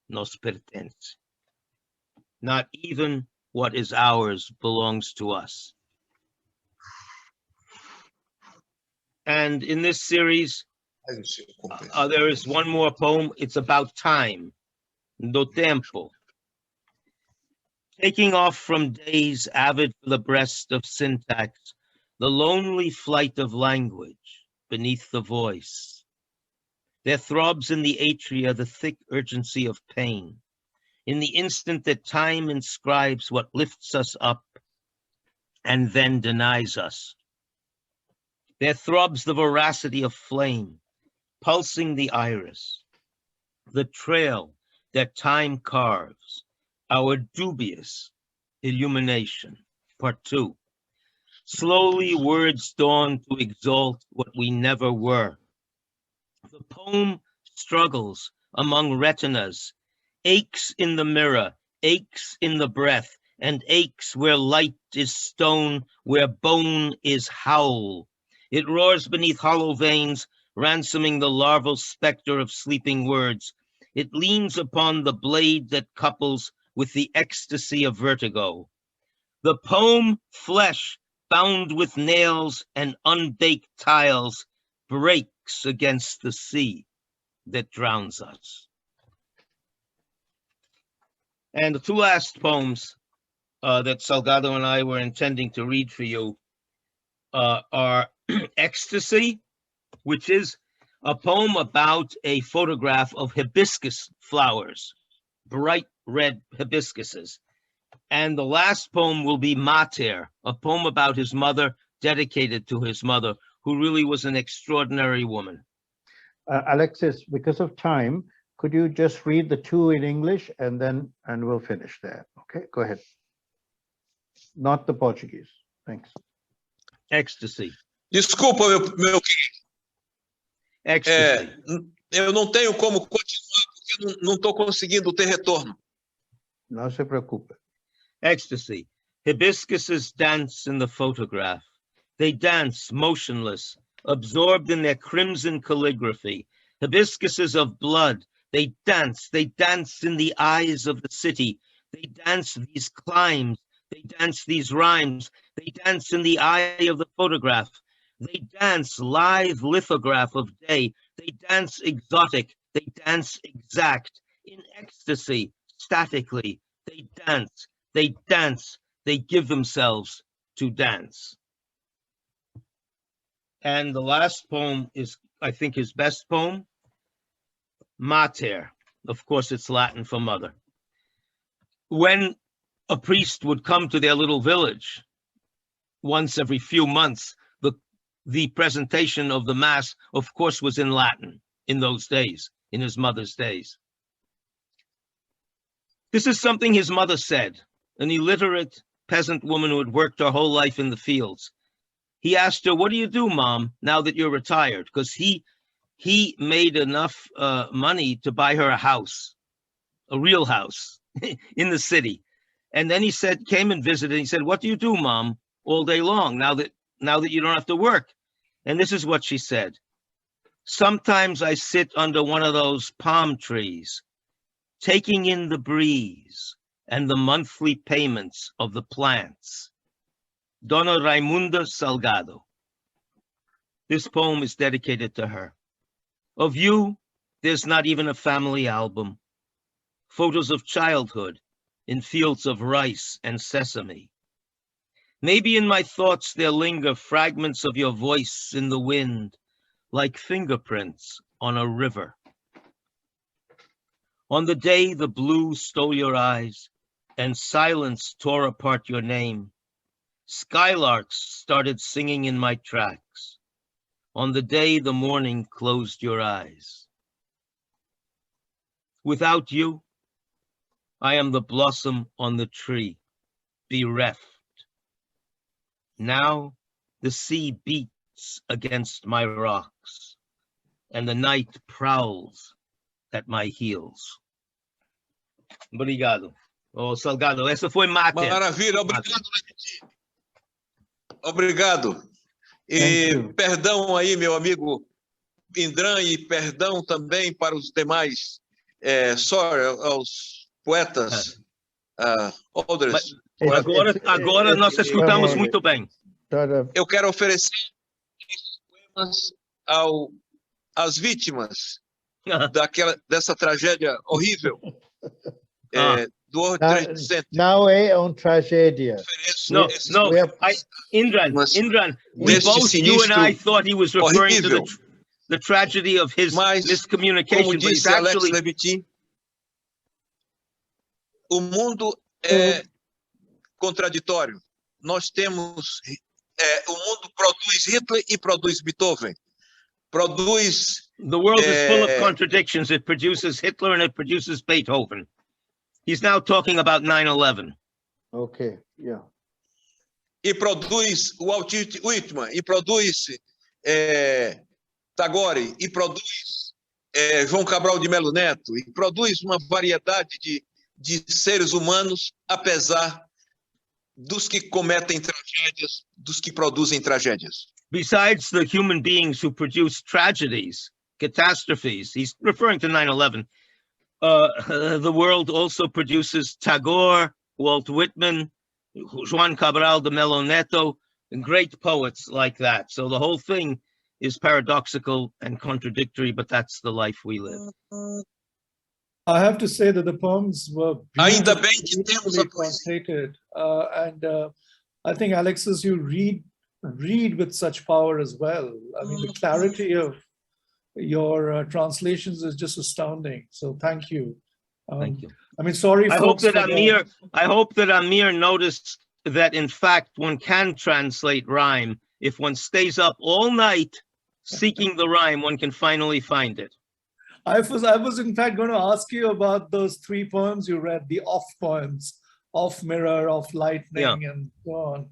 nos pertence. Not even what is ours belongs to us. And in this series, there is one more poem. It's about time, do tempo. Taking off from days avid for the breast of syntax, the lonely flight of language beneath the voice. There throbs in the atria the thick urgency of pain, in the instant that time inscribes what lifts us up and then denies us. There throbs the veracity of flame, pulsing the iris, the trail that time carves, our dubious illumination. Part 2. Slowly words dawn to exalt what we never were. The poem struggles among retinas, aches in the mirror, aches in the breath, and aches where light is stone, where bone is howl. It roars beneath hollow veins, ransoming the larval specter of sleeping words. It leans upon the blade that couples with the ecstasy of vertigo. The poem flesh, bound with nails and unbaked tiles, breaks against the sea that drowns us. And the two last poems that Salgado and I were intending to read for you are Ecstasy, which is a poem about a photograph of hibiscus flowers, bright red hibiscuses. And the last poem will be Mater, a poem about his mother, dedicated to his mother, who really was an extraordinary woman. Alexis, because of time, could you just read the two in English and we'll finish there? Okay, go ahead. Not the Portuguese. Thanks. Ecstasy. Desculpa, meu querido. Ecstasy. Eu não tenho como continuar porque não estou conseguindo ter retorno. Não se preocupe. Ecstasy. Hibiscuses dance in the photograph. They dance motionless, absorbed in their crimson calligraphy. Hibiscuses of blood. They dance in the eyes of the city. They dance these climbs. They dance these rhymes. They dance in the eye of the photograph. They dance live lithograph of day. They dance exotic. They dance exact. In ecstasy, statically. They dance. They dance. They give themselves to dance. And the last poem is, I think, his best poem, Mater. Of course, it's Latin for mother. When a priest would come to their little village once every few months, the presentation of the Mass, of course, was in Latin in those days, in his mother's days. This is something his mother said, an illiterate peasant woman who had worked her whole life in the fields. He asked her, what do you do, Mom, now that you're retired? Because he made enough money to buy her a house, a real house in the city. And then he said, came and visited, and he said, what do you do, Mom, all day long, now that you don't have to work? And this is what she said. Sometimes I sit under one of those palm trees, taking in the breeze and the monthly payments of the plants. Dona Raimunda Salgado. This poem is dedicated to her. Of you, there's not even a family album. Photos of childhood in fields of rice and sesame. Maybe in my thoughts there linger fragments of your voice in the wind, like fingerprints on a river. On the day the blue stole your eyes and silence tore apart your name, skylarks started singing in my tracks. On the day the morning closed your eyes. Without you, I am the blossom on the tree, bereft. Now the sea beats against my rocks, and the night prowls at my heels. Obrigado. Oh, Salgado, essa foi Mater. Maravilha, obrigado, Levitin. Obrigado. E perdão aí, meu amigo INDRAN, e perdão também para os demais, aos poetas, others. Agora nós escutamos muito bem. Eu quero oferecer esses poemas às vítimas dessa tragédia horrível do World Trade Center. Não é uma tragédia. No, Indran, we both, you and I, thought he was referring to the tragedy of his miscommunication. Como disse Alexis Levitin, o mundo é contraditório. Nós temos, o mundo produz Hitler e produz Beethoven. The world is full of contradictions. It produces Hitler and it produces Beethoven. He's now talking about 9/11. Okay, yeah. E produz o Walt Whitman, e produz Tagore, e produz João Cabral de Melo Neto, e produz uma variedade de seres humanos, apesar dos que cometem tragédias, dos que produzem tragédias. Besides the human beings who produce tragedies, catastrophes, he's referring to 9/11, the world also produces Tagore, Walt Whitman, João Cabral de Melo Neto, and great poets like that. So the whole thing is paradoxical and contradictory, but that's the life we live. I have to say that the poems were Ainda bem que temos a translated, and I think, Alexis, you read with such power as well. I mean, the clarity of your translations is just astounding. So thank you. Thank you. I mean, sorry. I hope that Amir noticed that, in fact, one can translate rhyme. If one stays up all night seeking the rhyme, one can finally find it. I was in fact going to ask you about those 3 poems you read, the off poems. off mirror, off lightning, and so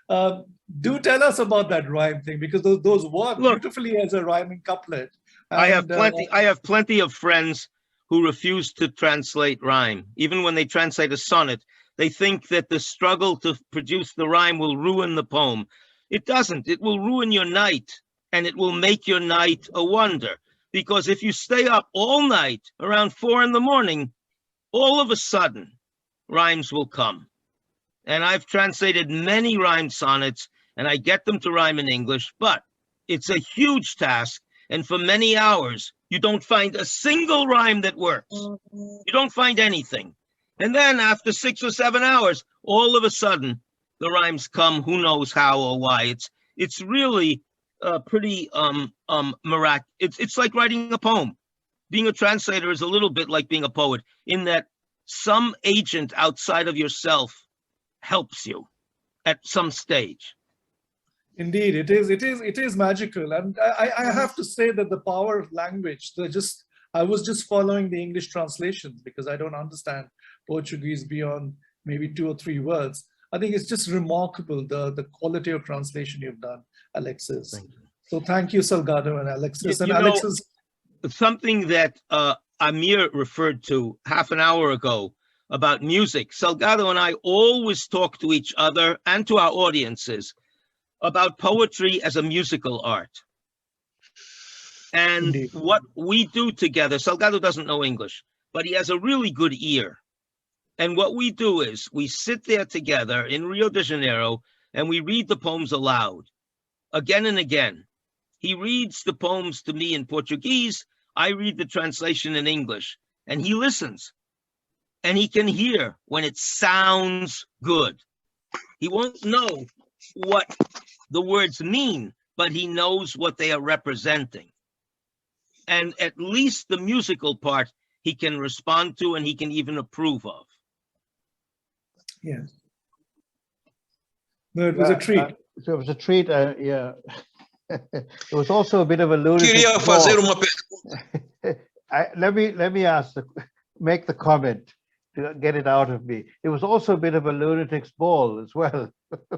on. Do tell us about that rhyme thing, because those work beautifully as a rhyming couplet. And, I have plenty of friends who refuse to translate rhyme. Even when they translate a sonnet, they think that the struggle to produce the rhyme will ruin the poem. It doesn't. It will ruin your night, and it will make your night a wonder. Because if you stay up all night around 4 in the morning, all of a sudden, rhymes will come. And I've translated many rhymed sonnets, and I get them to rhyme in English, but it's a huge task. And for many hours, you don't find a single rhyme that works. You don't find anything. And then after 6 or 7 hours, all of a sudden, the rhymes come, who knows how or why. It's really pretty miraculous. It's like writing a poem. Being a translator is a little bit like being a poet, in that some agent outside of yourself helps you at some stage. Indeed, it is magical. And I have to say that the power of language, I was just following the English translations because I don't understand Portuguese beyond maybe 2 or 3 words. I think it's just remarkable, the quality of translation you've done, Alexis. So thank you, Salgado and Alexis. Alexis, something that Amir referred to half an hour ago about music. Salgado and I always talk to each other and to our audiences about poetry as a musical art. And Indeed. What we do together, Salgado doesn't know English, but he has a really good ear. And what we do is we sit there together in Rio de Janeiro and we read the poems aloud again and again. He reads the poems to me in Portuguese. I read the translation in English, and he listens. And he can hear when it sounds good. He won't know what the words mean, but he knows what they are representing. And at least the musical part he can respond to, and he can even approve of. Yes. No, it was a treat. So it was a treat, yeah. It was also a bit of a lunatic. Queria fazer uma pergunta. Let me make the comment to get it out of me. It was also a bit of a lunatic's ball as well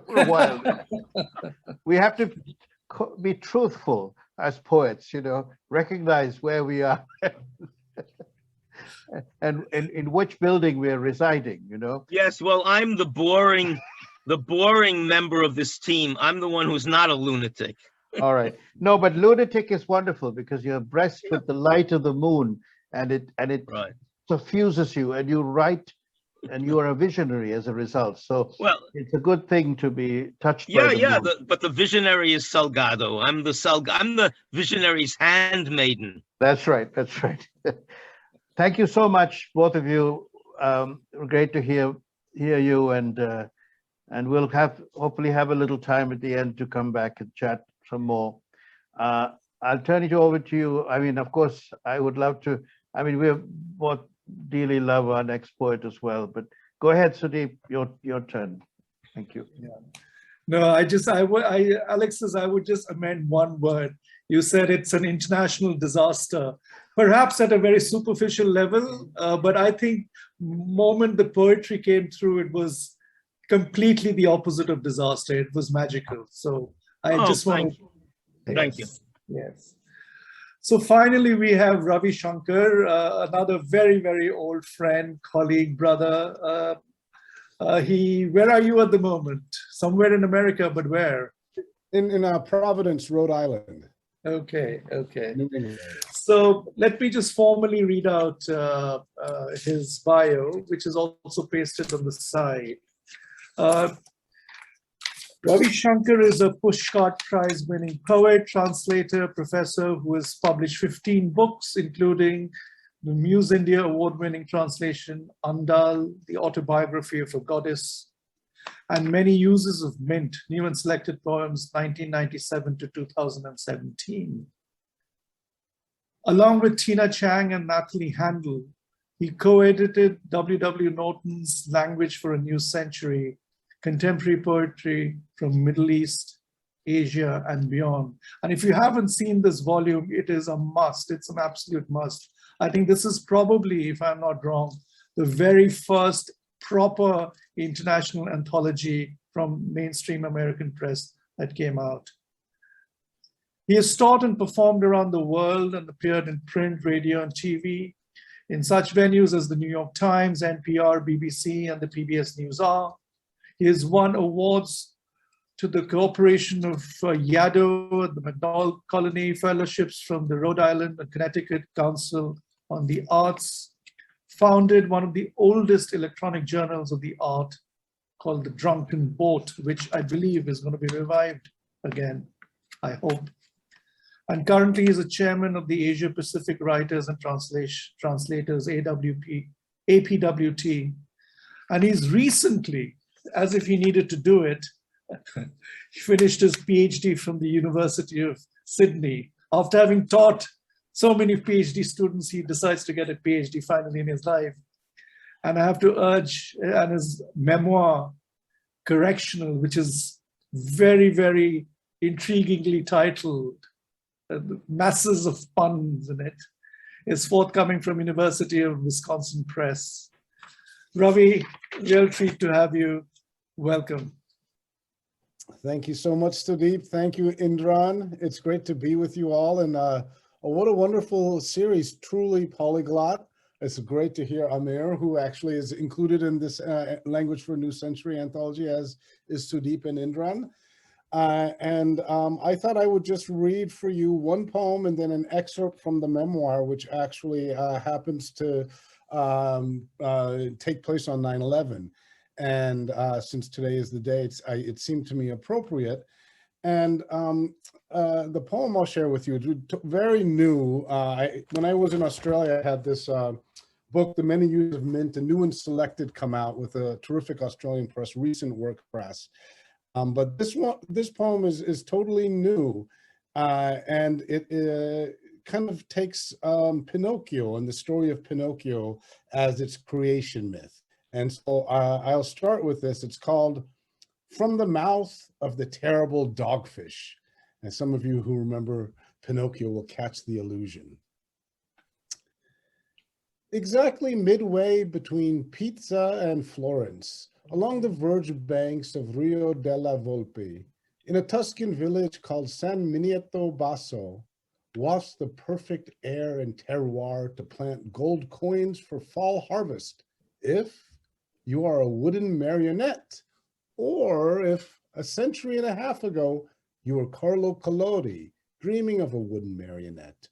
for a while. We have to be truthful as poets, recognize where we are and in which building we're residing, Yes, well, I'm the boring member of this team. I'm the one who's not a lunatic. All right. No, but lunatic is wonderful because you're blessed with the light of the moon, and it right. suffuses you, and you write, and you are a visionary as a result. So it's a good thing to be touched by the moon. But the visionary is Salgado. I'm the visionary's handmaiden. That's right. That's right. Thank you so much, both of you. Great to hear you, and we'll hopefully have a little time at the end to come back and chat some more. I'll turn it over to you. I mean, of course, I would love to. I mean, we both dearly love our next poet as well. But go ahead, Sudeep, your turn. Thank you. Yeah. No, Alexis, I would just amend one word. You said it's an international disaster, perhaps at a very superficial level. But I think the moment the poetry came through, it was completely the opposite of disaster. It was magical. So I just want to thank you. Yes. So finally, we have Ravi Shankar, another very, very old friend, colleague, brother. Where are you at the moment? Somewhere in America, but where? In Providence, Rhode Island. Okay. So let me just formally read out his bio, which is also pasted on the side. Ravi Shankar is a Pushcart Prize-winning poet, translator, professor who has published 15 books, including the Muse India award-winning translation, Andal, the autobiography of a goddess, and many uses of Mint, new and selected poems, 1997 to 2017. Along with Tina Chang and Natalie Handel, he co-edited W.W. Norton's Language for a New Century, Contemporary Poetry from Middle East, Asia, and beyond. And if you haven't seen this volume, it is a must. It's an absolute must. I think this is probably, if I'm not wrong, the very first proper international anthology from mainstream American press that came out. He has taught and performed around the world and appeared in print, radio, and TV in such venues as the New York Times, NPR, BBC, and the PBS NewsHour. He has won awards to the cooperation of Yaddo, the McDowell Colony, fellowships from the Rhode Island and Connecticut Council on the Arts, founded one of the oldest electronic journals of the art called The Drunken Boat, which I believe is going to be revived again, I hope. And currently is a chairman of the Asia Pacific Writers and Translators, APWT. And he's recently, as if he needed to do it, he finished his PhD from the University of Sydney. After having taught so many PhD students, he decides to get a PhD finally in his life. And I have to urge, and his memoir, Correctional, which is very, very intriguingly titled, masses of puns in it, is forthcoming from University of Wisconsin Press. Ravi, real treat to have you. Welcome. Thank you so much, Sudeep. Thank you, Indran. It's great to be with you all. And what a wonderful series, truly polyglot. It's great to hear Amir, who actually is included in this Language for a New Century anthology, as is Sudeep and Indran. I thought I would just read for you one poem and then an excerpt from the memoir, which actually happens to take place on 9/11. And since today is the day, it seemed to me appropriate. And the poem I'll share with you is very new. When I was in Australia, I had this book, The Many Uses of Mint, a new and selected, come out with a terrific Australian press, recent work press. But this poem is totally new, and it kind of takes Pinocchio and the story of Pinocchio as its creation myth. And so I'll start with this. It's called From the Mouth of the Terrible Dogfish. And some of you who remember Pinocchio will catch the allusion. Exactly midway between Pisa and Florence, along the verge banks of Rio della Volpe, in a Tuscan village called San Miniato Basso, wafts the perfect air and terroir to plant gold coins for fall harvest, if you are a wooden marionette, or if a century and a half ago you were Carlo Collodi dreaming of a wooden marionette,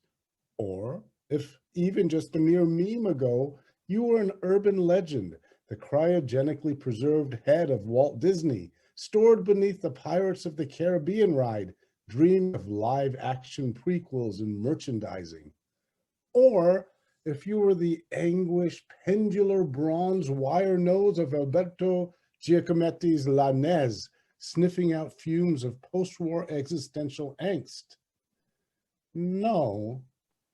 or if even just a mere meme ago you were an urban legend, the cryogenically preserved head of Walt Disney, stored beneath the Pirates of the Caribbean ride, dreaming of live action prequels and merchandising. Or if you were the anguished pendular bronze wire nose of Alberto Giacometti's La Nez, sniffing out fumes of post-war existential angst. No,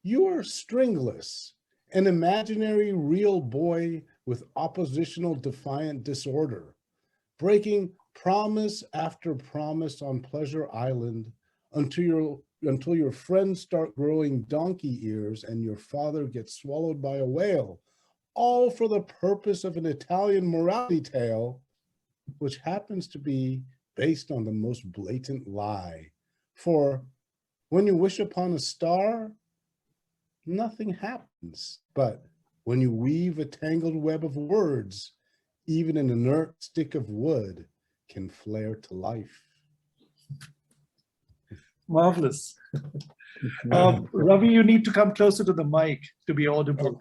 you are stringless, an imaginary real boy with oppositional defiant disorder, breaking promise after promise on Pleasure Island until your friends start growing donkey ears and your father gets swallowed by a whale, all for the purpose of an Italian morality tale, which happens to be based on the most blatant lie. For when you wish upon a star, nothing happens. But when you weave a tangled web of words, even an inert stick of wood can flare to life. Marvelous. Ravi, you need to come closer to the mic to be audible.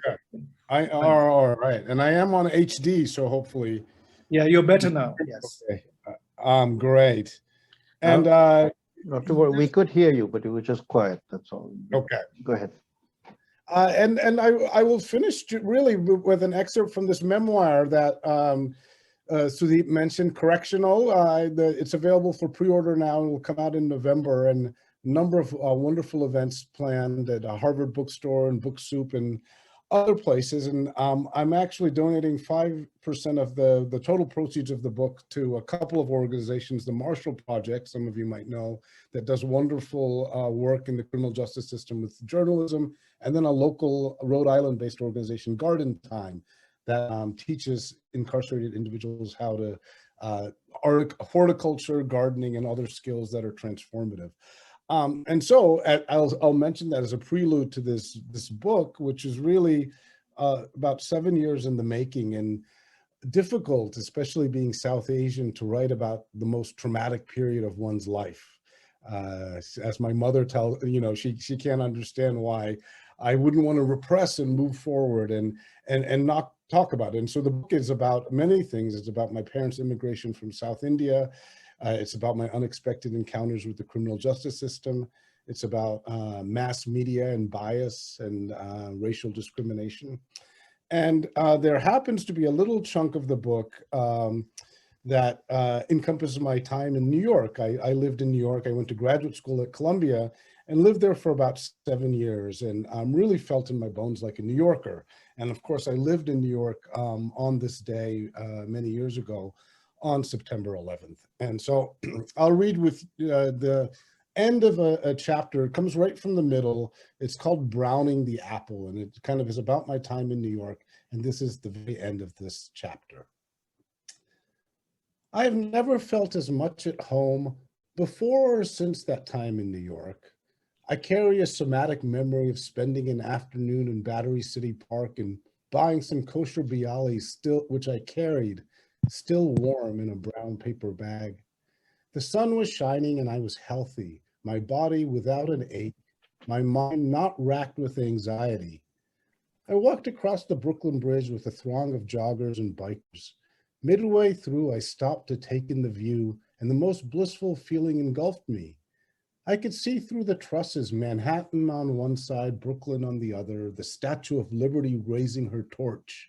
Okay. All right. And I am on HD, so hopefully. Yeah, you're better now. Yes. Okay. Great. And not to worry, we could hear you, but it was just quiet. That's all. Okay. Go ahead. And I will finish really with an excerpt from this memoir that Sudeep mentioned, Correctional. It's available for pre-order now and will come out in November, and a number of wonderful events planned at Harvard Bookstore and Book Soup and other places. And I'm actually donating 5% of the total proceeds of the book to a couple of organizations, the Marshall Project, some of you might know, that does wonderful work in the criminal justice system with journalism, and then a local Rhode Island-based organization, Garden Time, that teaches incarcerated individuals how to horticulture, gardening, and other skills that are transformative. And so I'll mention that as a prelude to this book, which is really about 7 years in the making, and difficult, especially being South Asian, to write about the most traumatic period of one's life. As my mother tells, she can't understand why I wouldn't want to repress and move forward and not talk about it. And so the book is about many things. It's about my parents' immigration from South India. It's about my unexpected encounters with the criminal justice system. It's about mass media and bias and racial discrimination. And there happens to be a little chunk of the book that encompasses my time in New York. I lived in New York. I went to graduate school at Columbia and lived there for about 7 years, and really felt in my bones like a New Yorker. And of course, I lived in New York on this day many years ago on September 11th. And so I'll read with the end of a chapter. It comes right from the middle. It's called Browning the Apple, and it kind of is about my time in New York. And this is the very end of this chapter. I have never felt as much at home before or since that time in New York. I carry a somatic memory of spending an afternoon in Battery City Park and buying some kosher bialy, which I carried, still warm in a brown paper bag. The sun was shining and I was healthy, my body without an ache, my mind not racked with anxiety. I walked across the Brooklyn Bridge with a throng of joggers and bikers. Midway through, I stopped to take in the view, and the most blissful feeling engulfed me. I could see through the trusses, Manhattan on one side, Brooklyn on the other, the Statue of Liberty raising her torch.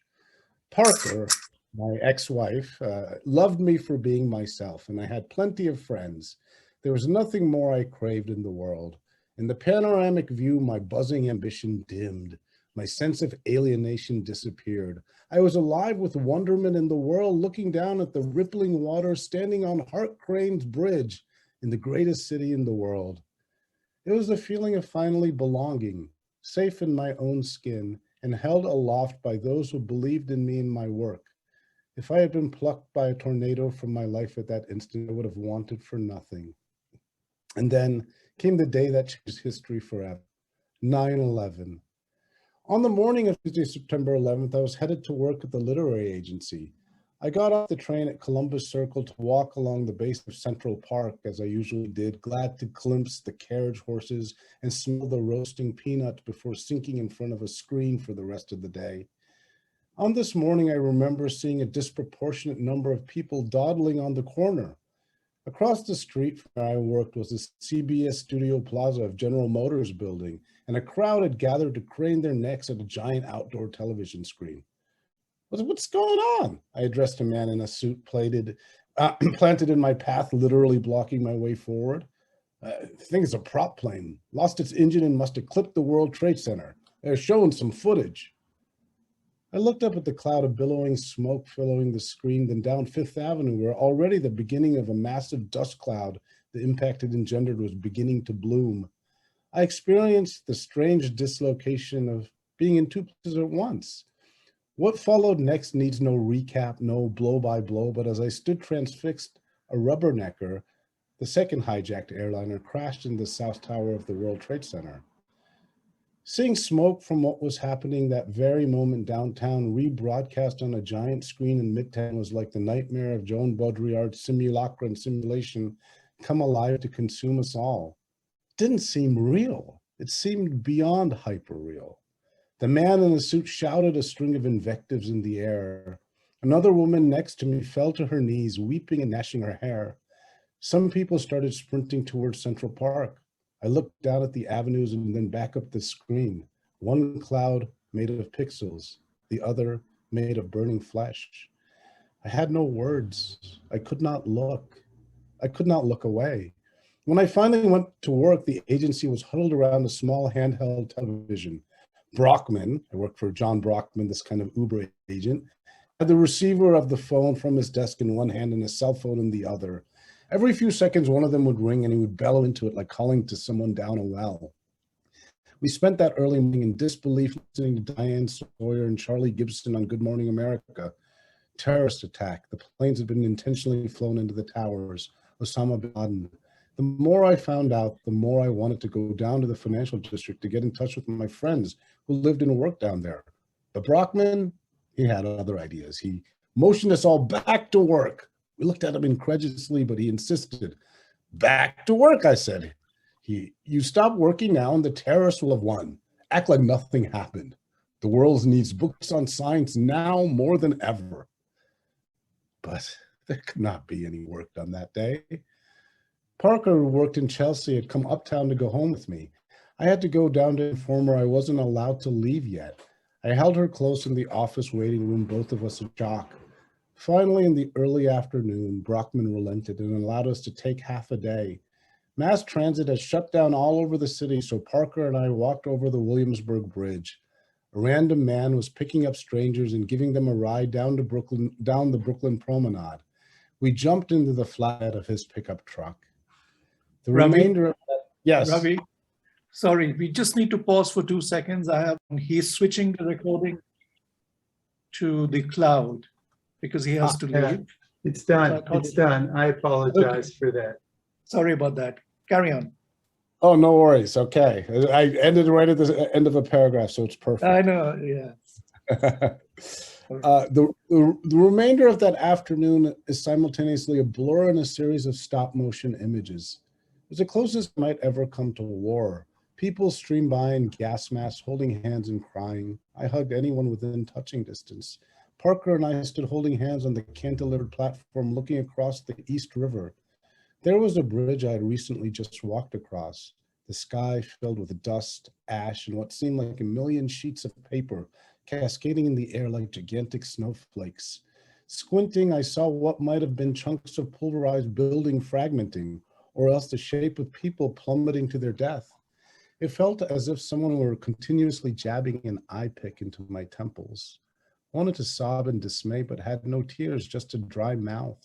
Parker, my ex-wife, loved me for being myself, and I had plenty of friends. There was nothing more I craved in the world. In the panoramic view, my buzzing ambition dimmed. My sense of alienation disappeared. I was alive with wonderment in the world, looking down at the rippling water, standing on Hart Crane's Bridge in the greatest city in the world. It was the feeling of finally belonging, safe in my own skin, and held aloft by those who believed in me and my work. If I had been plucked by a tornado from my life at that instant, I would have wanted for nothing. And then came the day that changed history forever, 9/11. On the morning of Tuesday, September 11th, I was headed to work at the literary agency. I got off the train at Columbus Circle to walk along the base of Central Park, as I usually did, glad to glimpse the carriage horses and smell the roasting peanuts before sinking in front of a screen for the rest of the day. On this morning, I remember seeing a disproportionate number of people dawdling on the corner. Across the street from where I worked was the CBS Studio Plaza of General Motors building, and a crowd had gathered to crane their necks at a giant outdoor television screen. What's going on? I addressed a man in a suit planted in my path, literally blocking my way forward. The thing is a prop plane, lost its engine and must have clipped the World Trade Center. They're showing some footage. I looked up at the cloud of billowing smoke filling the screen, then down Fifth Avenue, where already the beginning of a massive dust cloud the impact had engendered was beginning to bloom. I experienced the strange dislocation of being in two places at once. What followed next needs no recap, no blow-by-blow, but as I stood transfixed, a rubbernecker, the second hijacked airliner, crashed in the South Tower of the World Trade Center. Seeing smoke from what was happening that very moment downtown rebroadcast on a giant screen in Midtown was like the nightmare of Joan Baudrillard's simulacra and simulation come alive to consume us all. It didn't seem real. It seemed beyond hyper-real. The man in the suit shouted a string of invectives in the air. Another woman next to me fell to her knees, weeping and gnashing her hair. Some people started sprinting towards Central Park. I looked down at the avenues and then back up the screen. One cloud made of pixels, the other made of burning flesh. I had no words. I could not look. I could not look away. When I finally went to work, the agency was huddled around a small handheld television. Brockman, I worked for John Brockman, this kind of Uber agent, had the receiver of the phone from his desk in one hand and a cell phone in the other. Every few seconds, one of them would ring and he would bellow into it like calling to someone down a well. We spent that early morning in disbelief listening to Diane Sawyer and Charlie Gibson on Good Morning America. Terrorist attack. The planes had been intentionally flown into the towers. Osama bin Laden. The more I found out, the more I wanted to go down to the financial district to get in touch with my friends who lived and worked down there. But Brockman, he had other ideas. He motioned us all back to work. We looked at him incredulously, but he insisted. Back to work, I said. You stop working now and the terrorists will have won. Act like nothing happened. The world needs books on science now more than ever. But there could not be any work done that day. Parker, who worked in Chelsea, had come uptown to go home with me. I had to go down to inform her I wasn't allowed to leave yet. I held her close in the office waiting room, both of us in shock. Finally, in the early afternoon, Brockman relented and allowed us to take half a day. Mass transit has shut down all over the city, so Parker and I walked over the Williamsburg Bridge. A random man was picking up strangers and giving them a ride down the Brooklyn Promenade. We jumped into the flatbed of his pickup truck. The remainder of that, yes. Ravi, sorry, we just need to pause for 2 seconds. He's switching the recording to the cloud because he has to leave. It's done. It's done. I apologize for that. Sorry about that. Carry on. Oh, no worries. Okay. I ended right at the end of a paragraph, so it's perfect. I know, yeah. The remainder of that afternoon is simultaneously a blur and a series of stop motion images. It was the closest I might ever come to war. People streamed by in gas masks, holding hands and crying. I hugged anyone within touching distance. Parker and I stood holding hands on the cantilevered platform looking across the East River. There was a bridge I had recently just walked across. The sky filled with dust, ash, and what seemed like a million sheets of paper cascading in the air like gigantic snowflakes. Squinting, I saw what might have been chunks of pulverized building fragmenting, or else the shape of people plummeting to their death. It felt as if someone were continuously jabbing an eye pick into my temples. I wanted to sob in dismay, but had no tears, just a dry mouth.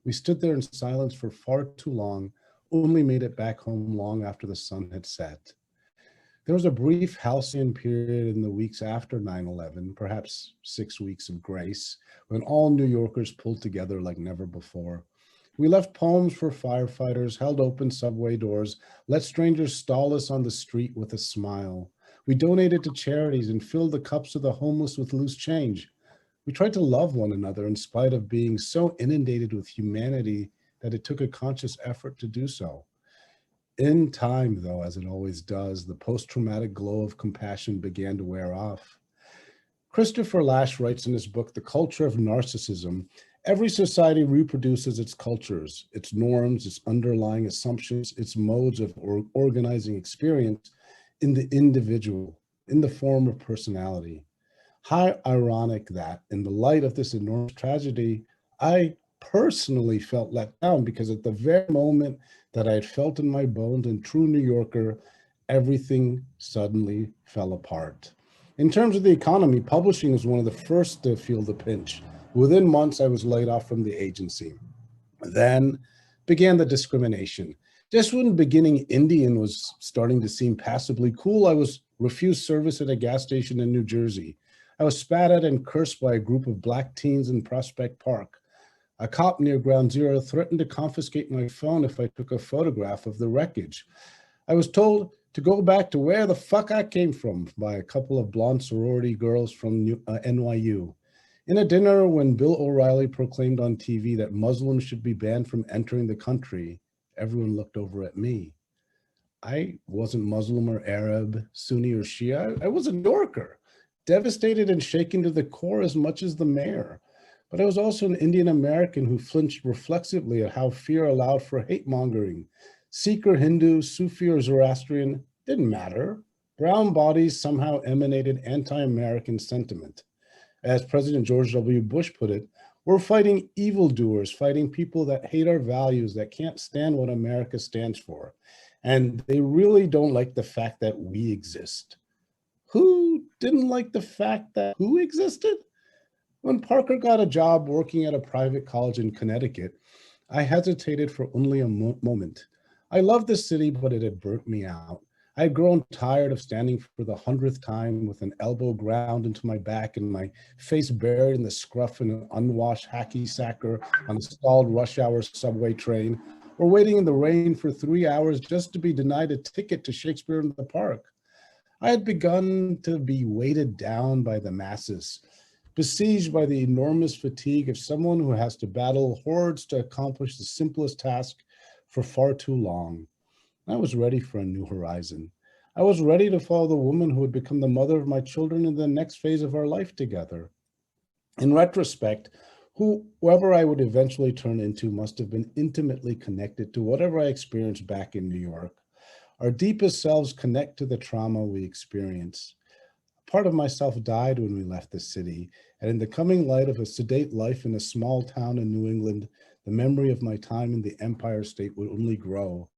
We stood there in silence for far too long, only made it back home long after the sun had set. There was a brief halcyon period in the weeks after 9/11, perhaps 6 weeks of grace, when all New Yorkers pulled together like never before. We left poems for firefighters, held open subway doors, let strangers stall us on the street with a smile. We donated to charities and filled the cups of the homeless with loose change. We tried to love one another in spite of being so inundated with humanity that it took a conscious effort to do so. In time, though, as it always does, the post-traumatic glow of compassion began to wear off. Christopher Lasch writes in his book, The Culture of Narcissism, every society reproduces its cultures, its norms, its underlying assumptions, its modes of organizing experience in the individual, in the form of personality. How ironic that, in the light of this enormous tragedy, I personally felt let down because at the very moment that I had felt in my bones in true New Yorker, everything suddenly fell apart. In terms of the economy, publishing was one of the first to feel the pinch. Within months, I was laid off from the agency. Then began the discrimination. Just when beginning Indian was starting to seem passably cool, I was refused service at a gas station in New Jersey. I was spat at and cursed by a group of black teens in Prospect Park. A cop near Ground Zero threatened to confiscate my phone if I took a photograph of the wreckage. I was told to go back to where the fuck I came from by a couple of blonde sorority girls from NYU. In a dinner when Bill O'Reilly proclaimed on TV that Muslims should be banned from entering the country, everyone looked over at me. I wasn't Muslim or Arab, Sunni or Shia. I was a New Yorker, devastated and shaken to the core as much as the mayor. But I was also an Indian American who flinched reflexively at how fear allowed for hate mongering. Sikh or Hindu, Sufi or Zoroastrian, didn't matter. Brown bodies somehow emanated anti-American sentiment. As President George W. Bush put it, we're fighting evildoers, fighting people that hate our values, that can't stand what America stands for. And they really don't like the fact that we exist. Who didn't like the fact that who existed? When Parker got a job working at a private college in Connecticut, I hesitated for only a moment. I loved the city, but it had burnt me out. I had grown tired of standing for the 100th time with an elbow ground into my back and my face buried in the scruff in an unwashed hacky sacker on a stalled rush hour subway train, or waiting in the rain for 3 hours just to be denied a ticket to Shakespeare in the Park. I had begun to be weighted down by the masses, besieged by the enormous fatigue of someone who has to battle hordes to accomplish the simplest task for far too long. I was ready for a new horizon. I was ready to follow the woman who would become the mother of my children in the next phase of our life together. In retrospect, whoever I would eventually turn into must have been intimately connected to whatever I experienced back in New York. Our deepest selves connect to the trauma we experience. Part of myself died when we left the city, and in the coming light of a sedate life in a small town in New England, the memory of my time in the Empire State would only grow.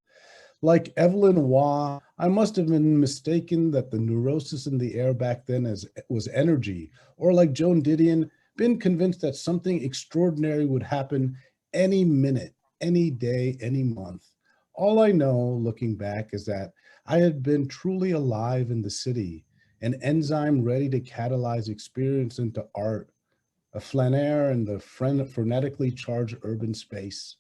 Like Evelyn Waugh, I must have been mistaken that the neurosis in the air back then was energy, or like Joan Didion, been convinced that something extraordinary would happen any minute, any day, any month. All I know, looking back, is that I had been truly alive in the city, an enzyme ready to catalyze experience into art, a flaneur in the frenetically charged urban space,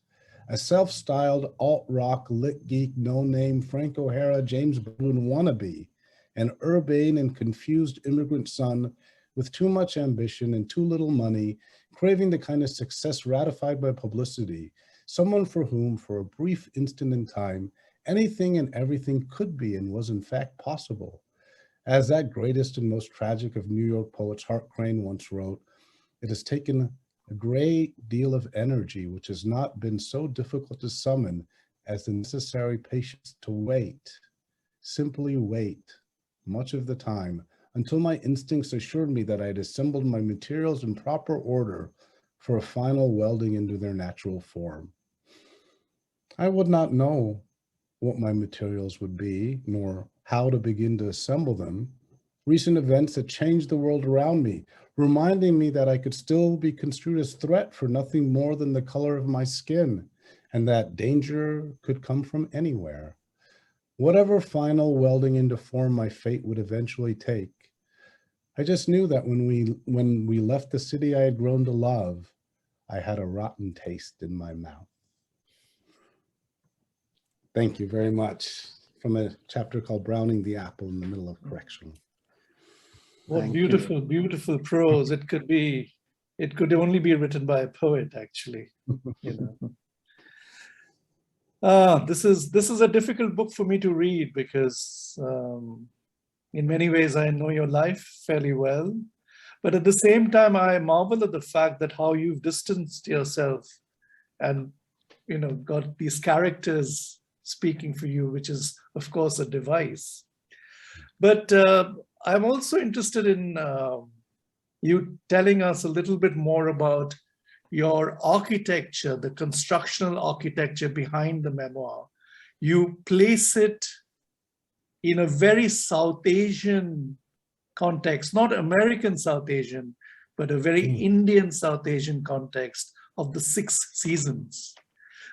a self-styled alt-rock lit geek no-name Frank O'Hara James Baldwin wannabe, an urbane and confused immigrant son with too much ambition and too little money, craving the kind of success ratified by publicity, someone for whom, for a brief instant in time, anything and everything could be and was in fact possible. As that greatest and most tragic of New York poets, Hart Crane, once wrote, "It has taken a great deal of energy, which has not been so difficult to summon as the necessary patience to wait, simply wait, much of the time, until my instincts assured me that I had assembled my materials in proper order for a final welding into their natural form." I would not know what my materials would be, nor how to begin to assemble them. Recent events had changed the world around me, reminding me that I could still be construed as threat for nothing more than the color of my skin, and that danger could come from anywhere. Whatever final welding into form my fate would eventually take, I just knew that when we left the city I had grown to love, I had a rotten taste in my mouth. Thank you very much. From a chapter called Browning the Apple in the Middle of Correction. What Thank beautiful, beautiful prose. It could only be written by a poet, actually. You know. This is a difficult book for me to read because in many ways I know your life fairly well. But at the same time, I marvel at the fact that how you've distanced yourself and, you know, got these characters speaking for you, which is, of course, a device. But I'm also interested in you telling us a little bit more about your architecture, the constructional architecture behind the memoir. You place it in a very South Asian context, not American South Asian, but a very Indian South Asian context of the 6 seasons.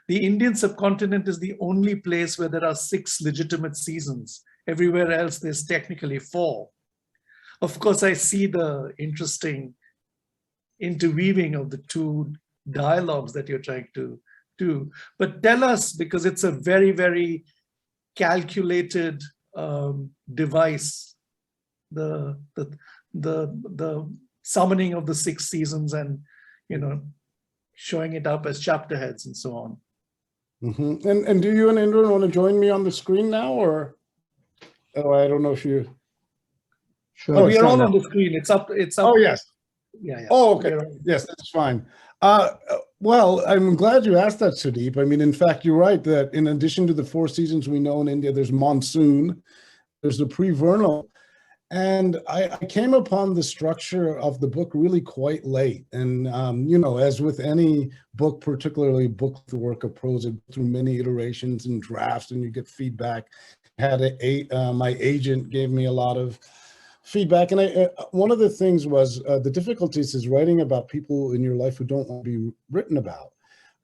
The Indian subcontinent is the only place where there are 6 legitimate seasons. Everywhere else, there's technically 4. Of course, I see the interesting interweaving of the 2 dialogues that you're trying to do. But tell us, because it's a very, very calculated device, the summoning of the 6 seasons and, you know, showing it up as chapter heads and so on. Mm-hmm. And do you and Indran want to join me on the screen now, or? Oh, I don't know if you. Sure. Oh, we are all on the screen. It's up. It's up. Oh, yes. Yeah. Oh, okay. Yes, that's fine. Well, I'm glad you asked that, Sudeep. I mean, in fact, you're right that in addition to the 4 seasons we know in India, there's monsoon, there's the pre-vernal. And I came upon the structure of the book really quite late. And, you know, as with any book, particularly book, the work of prose, through many iterations and drafts, and you get feedback. My agent gave me a lot of feedback. And one of the things was the difficulties is writing about people in your life who don't want to be written about.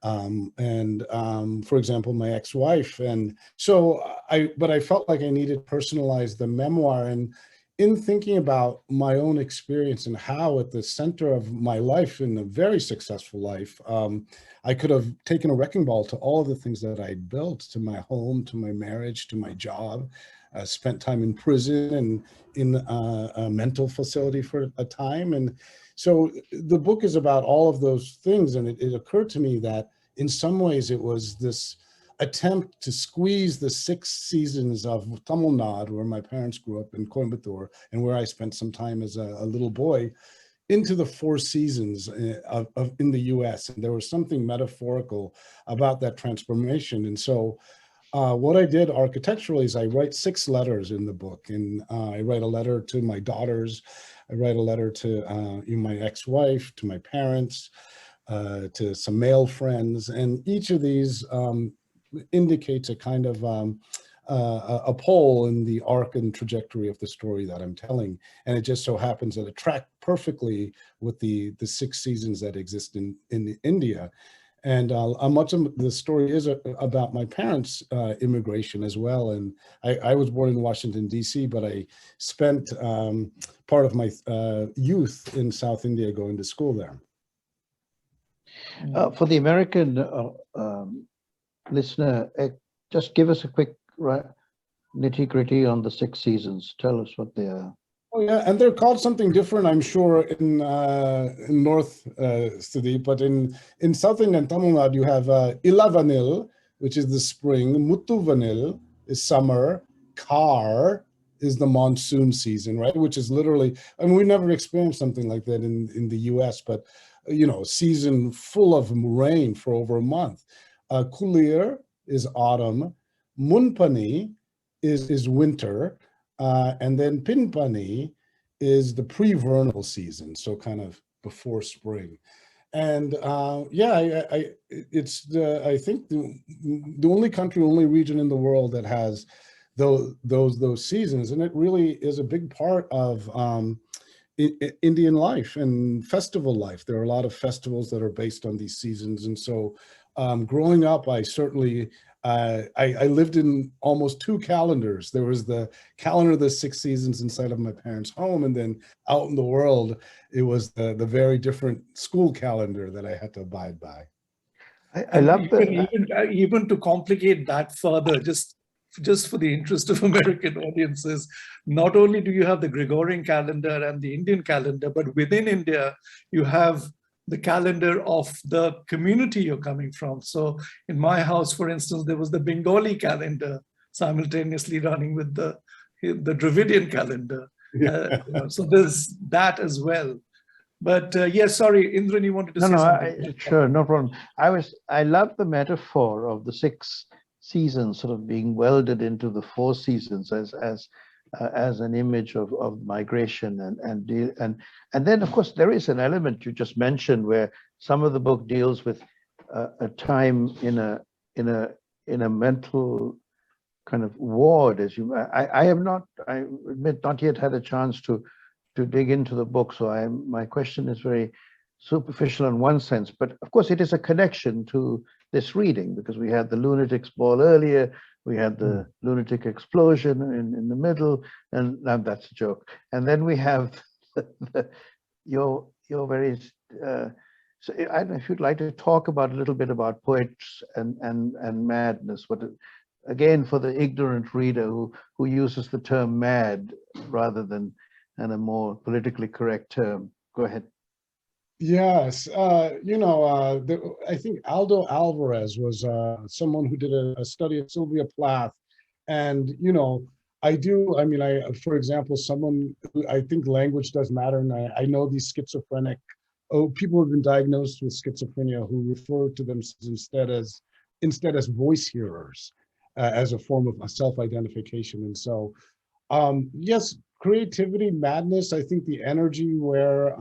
For example, my ex-wife. And so but I felt like I needed to personalize the memoir. And in thinking about my own experience and how at the center of my life, in a very successful life, I could have taken a wrecking ball to all of the things that I built, to my home, to my marriage, to my job, spent time in prison and in a mental facility for a time. And so the book is about all of those things. And it occurred to me that in some ways it was this attempt to squeeze the 6 seasons of Tamil Nadu, where my parents grew up in Coimbatore, and where I spent some time as a little boy, into the 4 seasons in the US. And there was something metaphorical about that transformation. And so what I did architecturally is I write 6 letters in the book. And I write a letter to my daughters. I write a letter to my ex-wife, to my parents, to some male friends. And each of these indicates a kind of a pole in the arc and trajectory of the story that I'm telling. And it just so happens that it tracked perfectly with the 6 seasons that exist in India. And much of the story is about my parents' immigration as well. And I was born in Washington, D.C., but I spent part of my youth in South India going to school there. For the American listener, just give us a quick nitty-gritty on the 6 seasons. Tell us what they are. Oh yeah, and they're called something different, I'm sure, in North Sudeep, but in Southern and Tamil Nadu, you have Ilavanil, which is the spring, Muthuvanil is summer, Kar is the monsoon season, right? Which is literally, I mean, we never experienced something like that in the US, but you know, season full of rain for over a month. Kulir is autumn, Munpani is winter, and then Pinpani is the pre-vernal season, so kind of before spring. And yeah, I think the only country, only region in the world that has those seasons, and it really is a big part of Indian life and festival life. There are a lot of festivals that are based on these seasons, and so growing up, I certainly I lived in almost 2 calendars. There was the calendar of the 6 seasons inside of my parents' home, and then out in the world, it was the very different school calendar that I had to abide by. I love that. Even to complicate that further, just for the interest of American audiences, not only do you have the Gregorian calendar and the Indian calendar, but within India, you have the calendar of the community you're coming from. So in my house, for instance, there was the Bengali calendar simultaneously running with the Dravidian calendar. So there's that as well. But yes, sorry, Indran, you wanted to say something? Sure, no problem. I love the metaphor of the 6 seasons sort of being welded into the 4 seasons as an image of migration and then of course there is an element you just mentioned where some of the book deals with a time in a mental kind of ward, as you. I admit, not yet had a chance to dig into the book, so my question is very superficial in one sense, but of course it is a connection to this reading, because we had the Lunatics Ball earlier, we had the lunatic explosion in the middle, and now that's a joke. And then we have your very, so I don't know if you'd like to talk about a little bit about poets and madness, but again, for the ignorant reader who uses the term mad rather than a more politically correct term. Go ahead. Yes, I think Aldo Alvarez was someone who did a study of Sylvia Plath, and for example, someone who I think language does matter, and I know these schizophrenic people who have been diagnosed with schizophrenia who refer to themselves instead as voice hearers, as a form of self-identification. And so, yes, creativity, madness. I think the energy where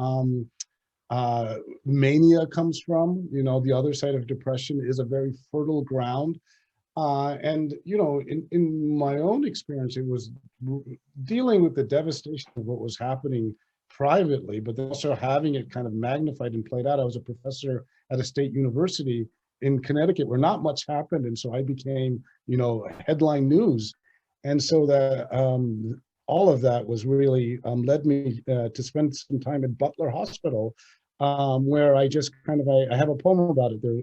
mania comes from, the other side of depression, is a very fertile ground. And in my own experience, it was dealing with the devastation of what was happening privately, but then also having it kind of magnified and played out. I was a professor at a state university in Connecticut where not much happened. And so I became, you know, headline news. And so all of that was really led me to spend some time at Butler Hospital, where I just kind of, I have a poem about it there.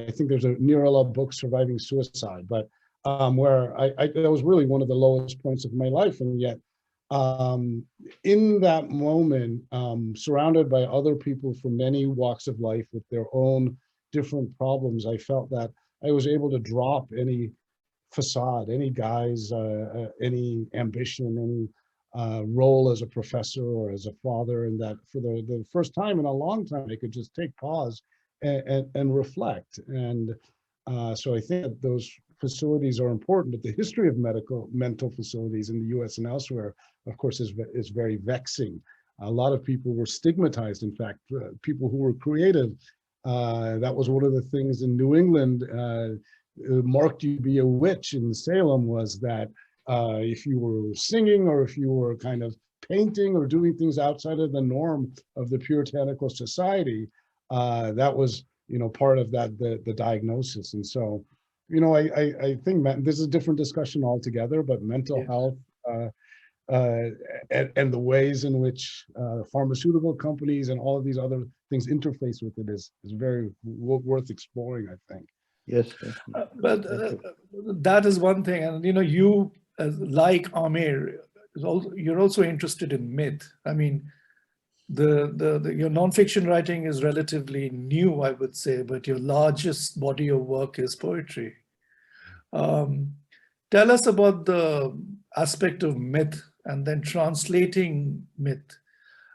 I think there's a Nirala book, Surviving Suicide, but where that was really one of the lowest points of my life. And yet in that moment, surrounded by other people from many walks of life with their own different problems, I felt that I was able to drop any facade, any guise, any ambition, any role as a professor or as a father, and that for the first time in a long time, I could just take pause and reflect. And so I think that those facilities are important, but the history of mental facilities in the US and elsewhere, of course, is very vexing. A lot of people were stigmatized. In fact, people who were creative, that was one of the things in New England, marked you to be a witch in Salem, was that if you were singing or if you were kind of painting or doing things outside of the norm of the puritanical society, that was, you know, part of that, the diagnosis. And so, you know, I think this is a different discussion altogether, but mental health and the ways in which pharmaceutical companies and all of these other things interface with it is very worth exploring, I think. Yes. But that is one thing. And, you know, you, like Amir, you're also interested in myth. I mean, your nonfiction writing is relatively new, I would say, but your largest body of work is poetry. Tell us about the aspect of myth and then translating myth.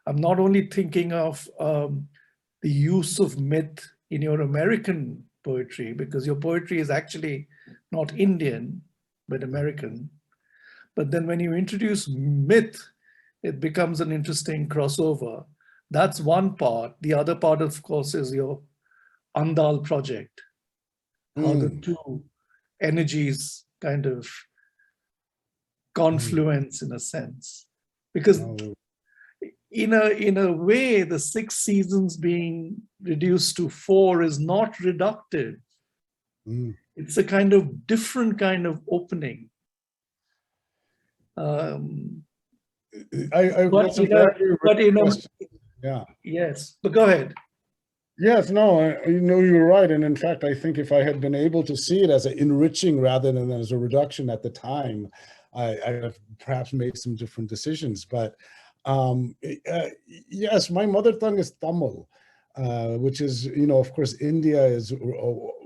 I'm not only thinking of the use of myth in your American poetry, because your poetry is actually not Indian, but American. But then when you introduce myth, it becomes an interesting crossover. That's one part. The other part, of course, is your Andal project, how the two energies kind of confluence in a sense. Because in a way, the 6 seasons being reduced to 4 is not reductive. It's a kind of different kind of opening. Yes, but go ahead. Yes, no, you know, you're right. And in fact, I think if I had been able to see it as an enriching rather than as a reduction at the time, I have perhaps made some different decisions. But yes, my mother tongue is Tamil, which is, you know, of course, India is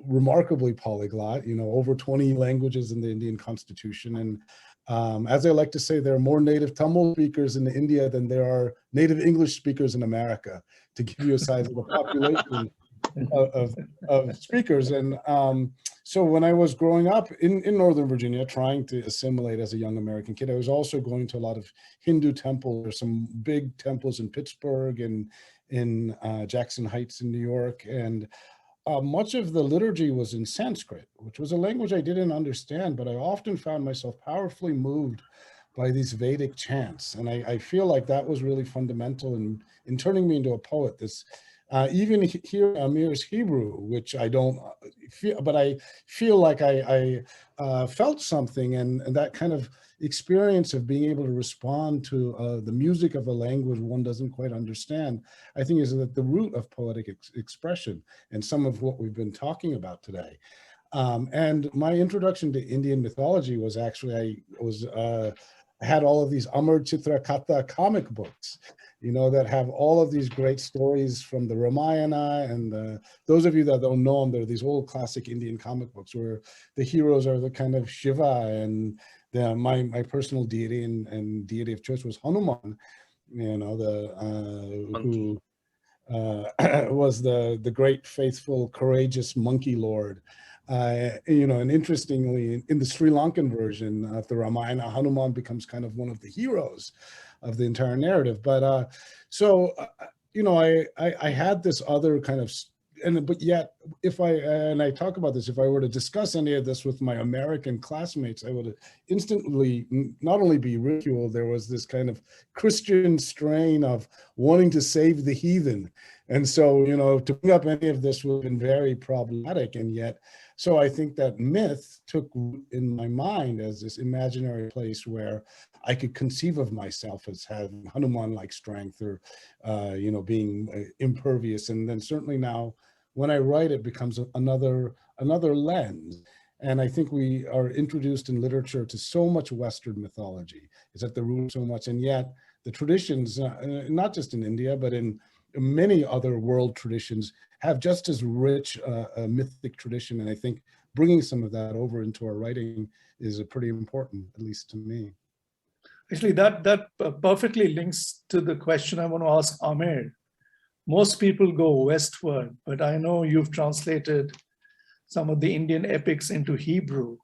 remarkably polyglot, you know, over 20 languages in the Indian constitution. And as I like to say, there are more native Tamil speakers in India than there are native English speakers in America, to give you a size of the population of speakers. And so when I was growing up in Northern Virginia, trying to assimilate as a young American kid, I was also going to a lot of Hindu temples. There's some big temples in Pittsburgh and in Jackson Heights in New York. And much of the liturgy was in Sanskrit, which was a language I didn't understand, but I often found myself powerfully moved by these Vedic chants. And I feel like that was really fundamental in turning me into a poet. This, even here, Amir's Hebrew, which I don't feel, but I feel like I felt something, and that kind of experience of being able to respond to the music of a language one doesn't quite understand, I think is at the root of poetic expression and some of what we've been talking about today. And my introduction to Indian mythology was actually, I had all of these Amar Chitra Katha comic books, you know, that have all of these great stories from the Ramayana. And those of you that don't know them, they're these old classic Indian comic books where the heroes are the kind of Shiva, and my personal deity and deity of choice was Hanuman, you know, who was the great, faithful, courageous monkey lord. You know, and interestingly, in the Sri Lankan version of the Ramayana, Hanuman becomes kind of one of the heroes of the entire narrative. But so, you know, I had this other kind of but yet, if I talk about this, if I were to discuss any of this with my American classmates, I would instantly not only be ridiculed, there was this kind of Christian strain of wanting to save the heathen. And so, you know, to bring up any of this would have been very problematic. And yet, so I think that myth took root in my mind as this imaginary place where I could conceive of myself as having Hanuman-like strength, or, you know, being impervious. And then certainly now, when I write, it becomes another lens. And I think we are introduced in literature to so much Western mythology. It's at the root of so much, and yet the traditions, not just in India, but in many other world traditions, have just as rich a mythic tradition. And I think bringing some of that over into our writing is pretty important, at least to me. Actually, that perfectly links to the question I want to ask Amir. Most people go westward, but I know you've translated some of the Indian epics into Hebrew.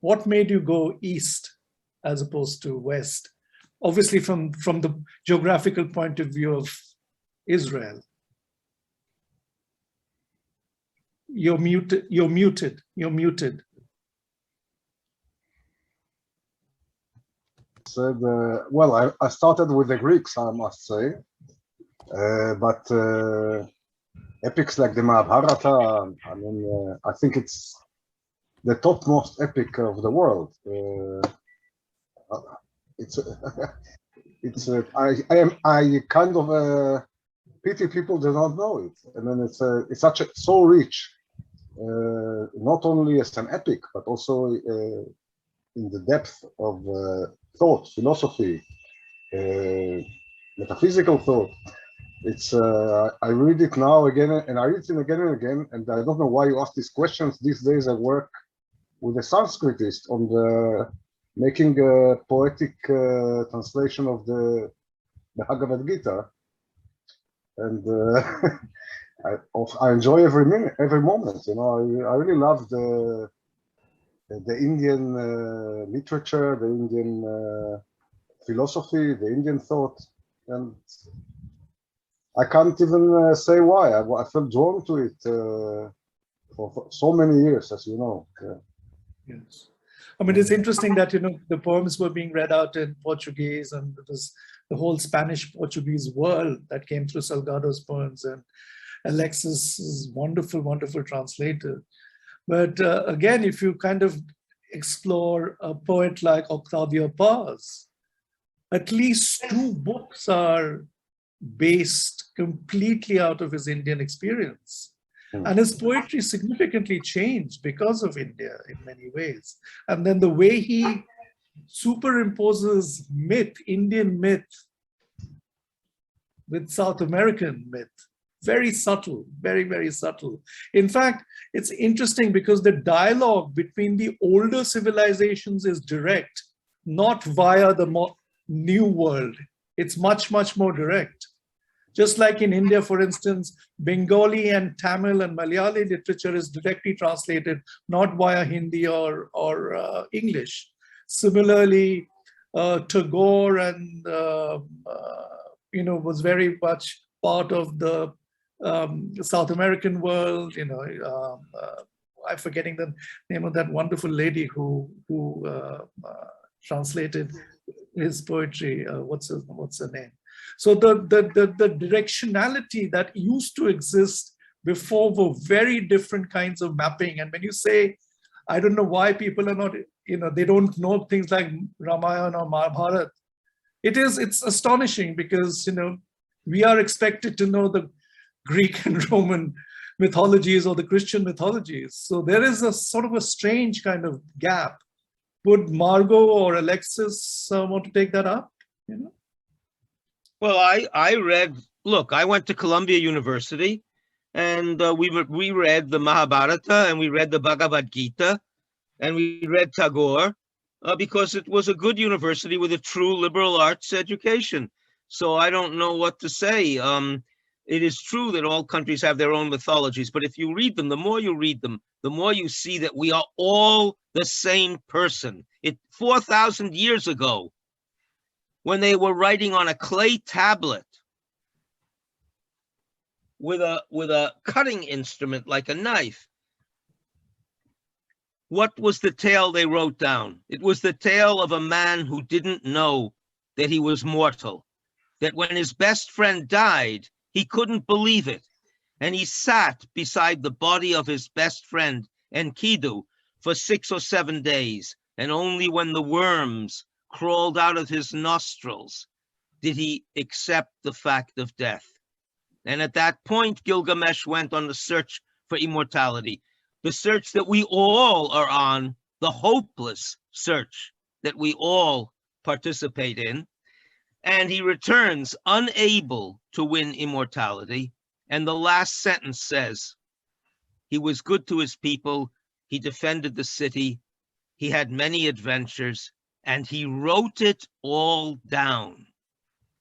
What made you go east as opposed to west? Obviously, from the geographical point of view of Israel. You're muted. Said, well, I started with the Greeks, I must say, but epics like the Mahabharata, I mean, I think it's the topmost epic of the world. I kind of pity people do not know it. I mean, it's so rich, not only as an epic, but also in the depth of thought, philosophy, metaphysical thought. It's I read it now again, and I read it again and again, and I don't know why you ask these questions. These days I work with a Sanskritist on the making a poetic translation of the Bhagavad Gita, and I enjoy every minute, every moment. You know, I really love the Indian literature, the Indian philosophy, the Indian thought, and I can't even say why. I felt drawn to it for so many years, as you know. Yes. I mean, it's interesting that, you know, the poems were being read out in Portuguese, and it was the whole Spanish-Portuguese world that came through Salgado's poems, and Alexis is wonderful, wonderful translator. But again, if you kind of explore a poet like Octavio Paz, at least 2 books are based completely out of his Indian experience. And his poetry significantly changed because of India in many ways. And then the way he superimposes myth, Indian myth, with South American myth, very subtle, very, very subtle. In fact, it's interesting because the dialogue between the older civilizations is direct, not via the new world. It's much, much more direct. Just like in India, for instance, Bengali and Tamil and Malayali literature is directly translated, not via Hindi or English. Similarly, Tagore and, you know, was very much part of the South American world. You know, I'm forgetting the name of that wonderful lady who translated his poetry. What's her name? So the directionality that used to exist before were very different kinds of mapping. And when you say, I don't know why people are not, you know, they don't know things like Ramayana or Mahabharata, it's astonishing because, you know, we are expected to know the Greek and Roman mythologies or the Christian mythologies. So there is a sort of a strange kind of gap. Would Margo or Alexis want to take that up? You know? Well, I read, look, I went to Columbia University, and we read the Mahabharata, and we read the Bhagavad Gita, and we read Tagore, because it was a good university with a true liberal arts education. So I don't know what to say. It is true that all countries have their own mythologies, but if you read them, the more you read them, the more you see that we are all the same person. 4,000 years ago, when they were writing on a clay tablet, with a cutting instrument like a knife. What was the tale they wrote down? It was the tale of a man who didn't know that he was mortal, that when his best friend died, he couldn't believe it. And he sat beside the body of his best friend, Enkidu, for 6 or 7 days. And only when the worms crawled out of his nostrils did he accept the fact of death. And at that point, Gilgamesh went on the search for immortality, the search that we all are on, the hopeless search that we all participate in. And he returns unable to win immortality. And the last sentence says, he was good to his people, he defended the city, he had many adventures, and he wrote it all down.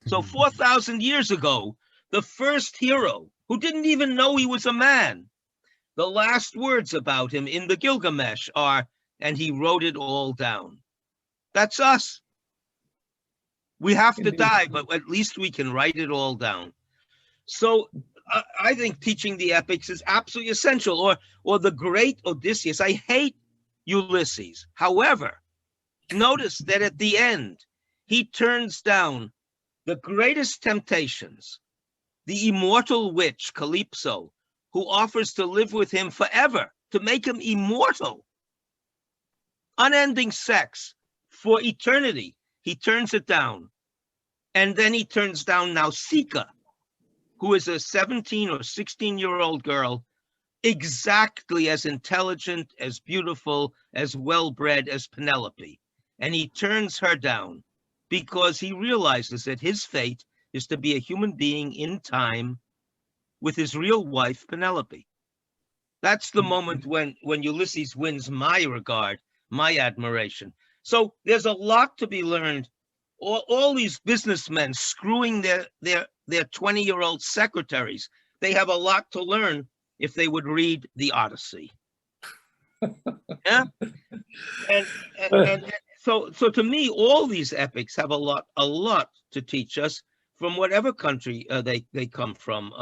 So 4,000 years ago, the first hero, who didn't even know he was a man, the last words about him in the Gilgamesh are, and he wrote it all down. That's us. We have to die, but at least we can write it all down. So I think teaching the epics is absolutely essential, or the great Odysseus. I hate Ulysses. However, notice that at the end, he turns down the greatest temptations, the immortal witch, Calypso, who offers to live with him forever, to make him immortal. Unending sex for eternity. He turns it down. And then he turns down Nausicaa, who is a 17 or 16-year-old girl, exactly as intelligent, as beautiful, as well-bred as Penelope. And he turns her down because he realizes that his fate is to be a human being in time with his real wife, Penelope. That's the moment when Ulysses wins my regard, my admiration. So there's a lot to be learned. All these businessmen screwing their 20-year-old secretaries, they have a lot to learn if they would read the Odyssey. Yeah? And so to me, all these epics have a lot to teach us from whatever country they come from.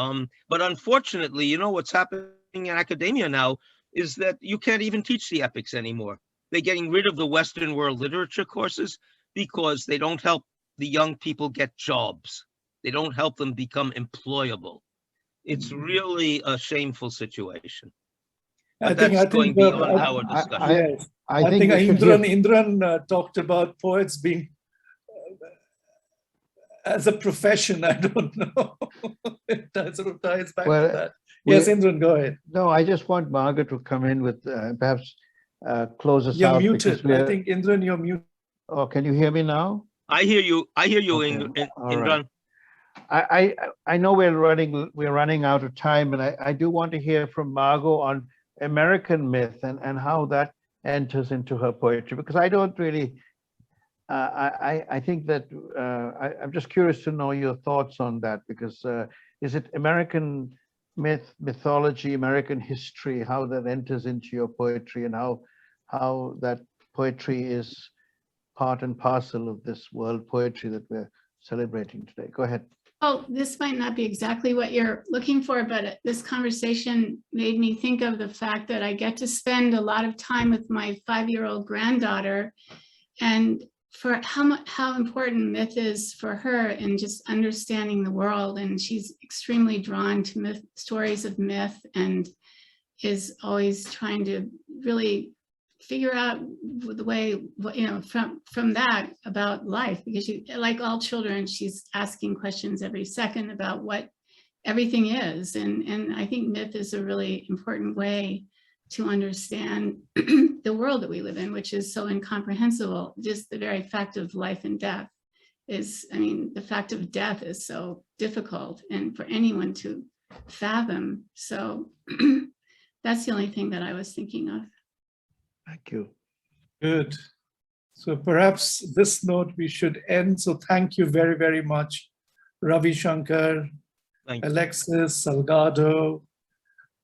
But unfortunately, you know, what's happening in academia now is that you can't even teach the epics anymore. They're getting rid of the Western world literature courses because they don't help the young people get jobs. They don't help them become employable. It's really a shameful situation. But that's going beyond our discussion. Yes. I think Indran talked about poets being as a profession. I don't know. It sort of ties back to that. Yes, Indran, go ahead. No, I just want Margo to come in with perhaps close us out. You're muted. I think, Indran, you're muted. Oh, can you hear me now? I hear you. Okay. Indran. Right. I know we're running out of time, and I do want to hear from Margo on American myth and how that enters into her poetry, because I don't really. I think that I'm just curious to know your thoughts on that, because is it American mythology, American history, how that enters into your poetry, and how that poetry is part and parcel of this world poetry that we're celebrating today. Go ahead. Oh, this might not be exactly what you're looking for, but this conversation made me think of the fact that I get to spend a lot of time with my 5-year-old granddaughter, and for how important myth is for her in just understanding the world. And she's extremely drawn to stories of myth, and is always trying to really figure out the way, you know, from that about life, because she, like all children, she's asking questions every second about what everything is. And I think myth is a really important way to understand the world that we live in, which is so incomprehensible. Just the very fact of life and death is, I mean, the fact of death is so difficult and for anyone to fathom. So that's the only thing that I was thinking of. Thank you. Good. So perhaps this note we should end. So thank you very, very much, Ravi, Shankar, Alexis, Salgado,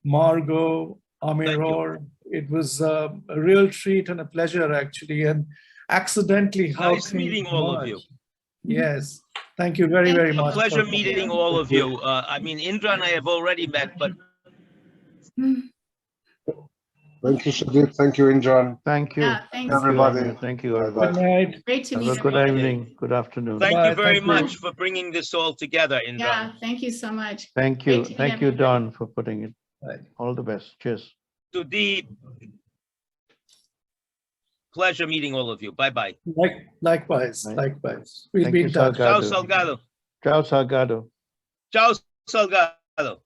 Margo, Amir. It was a real treat and a pleasure, actually. And accidentally, how nice meeting all of you. Yes. Thank you very, Thank very you. much. A pleasure for- meeting all of you. I mean, Indran I have already met, but Thank you, Sudeep. Thank you, Indran. Thank you. Yeah, thanks. Everybody. Amir. Thank you, Bye-bye. everybody. Good night. Great to Have meet a good everybody. evening, good afternoon. thank Bye, you very thank you. much for bringing this all together, Indran. Yeah, thank you so much. Thank Great you. to meet Thank you, everybody. Don, for putting it. Bye. All the best. Cheers. Sudeep, pleasure meeting all of you. Bye-bye. Likewise, Right. likewise. We'll Thank be you, in touch. Ciao, Salgado. Salgado. Ciao, Salgado. Ciao, Salgado.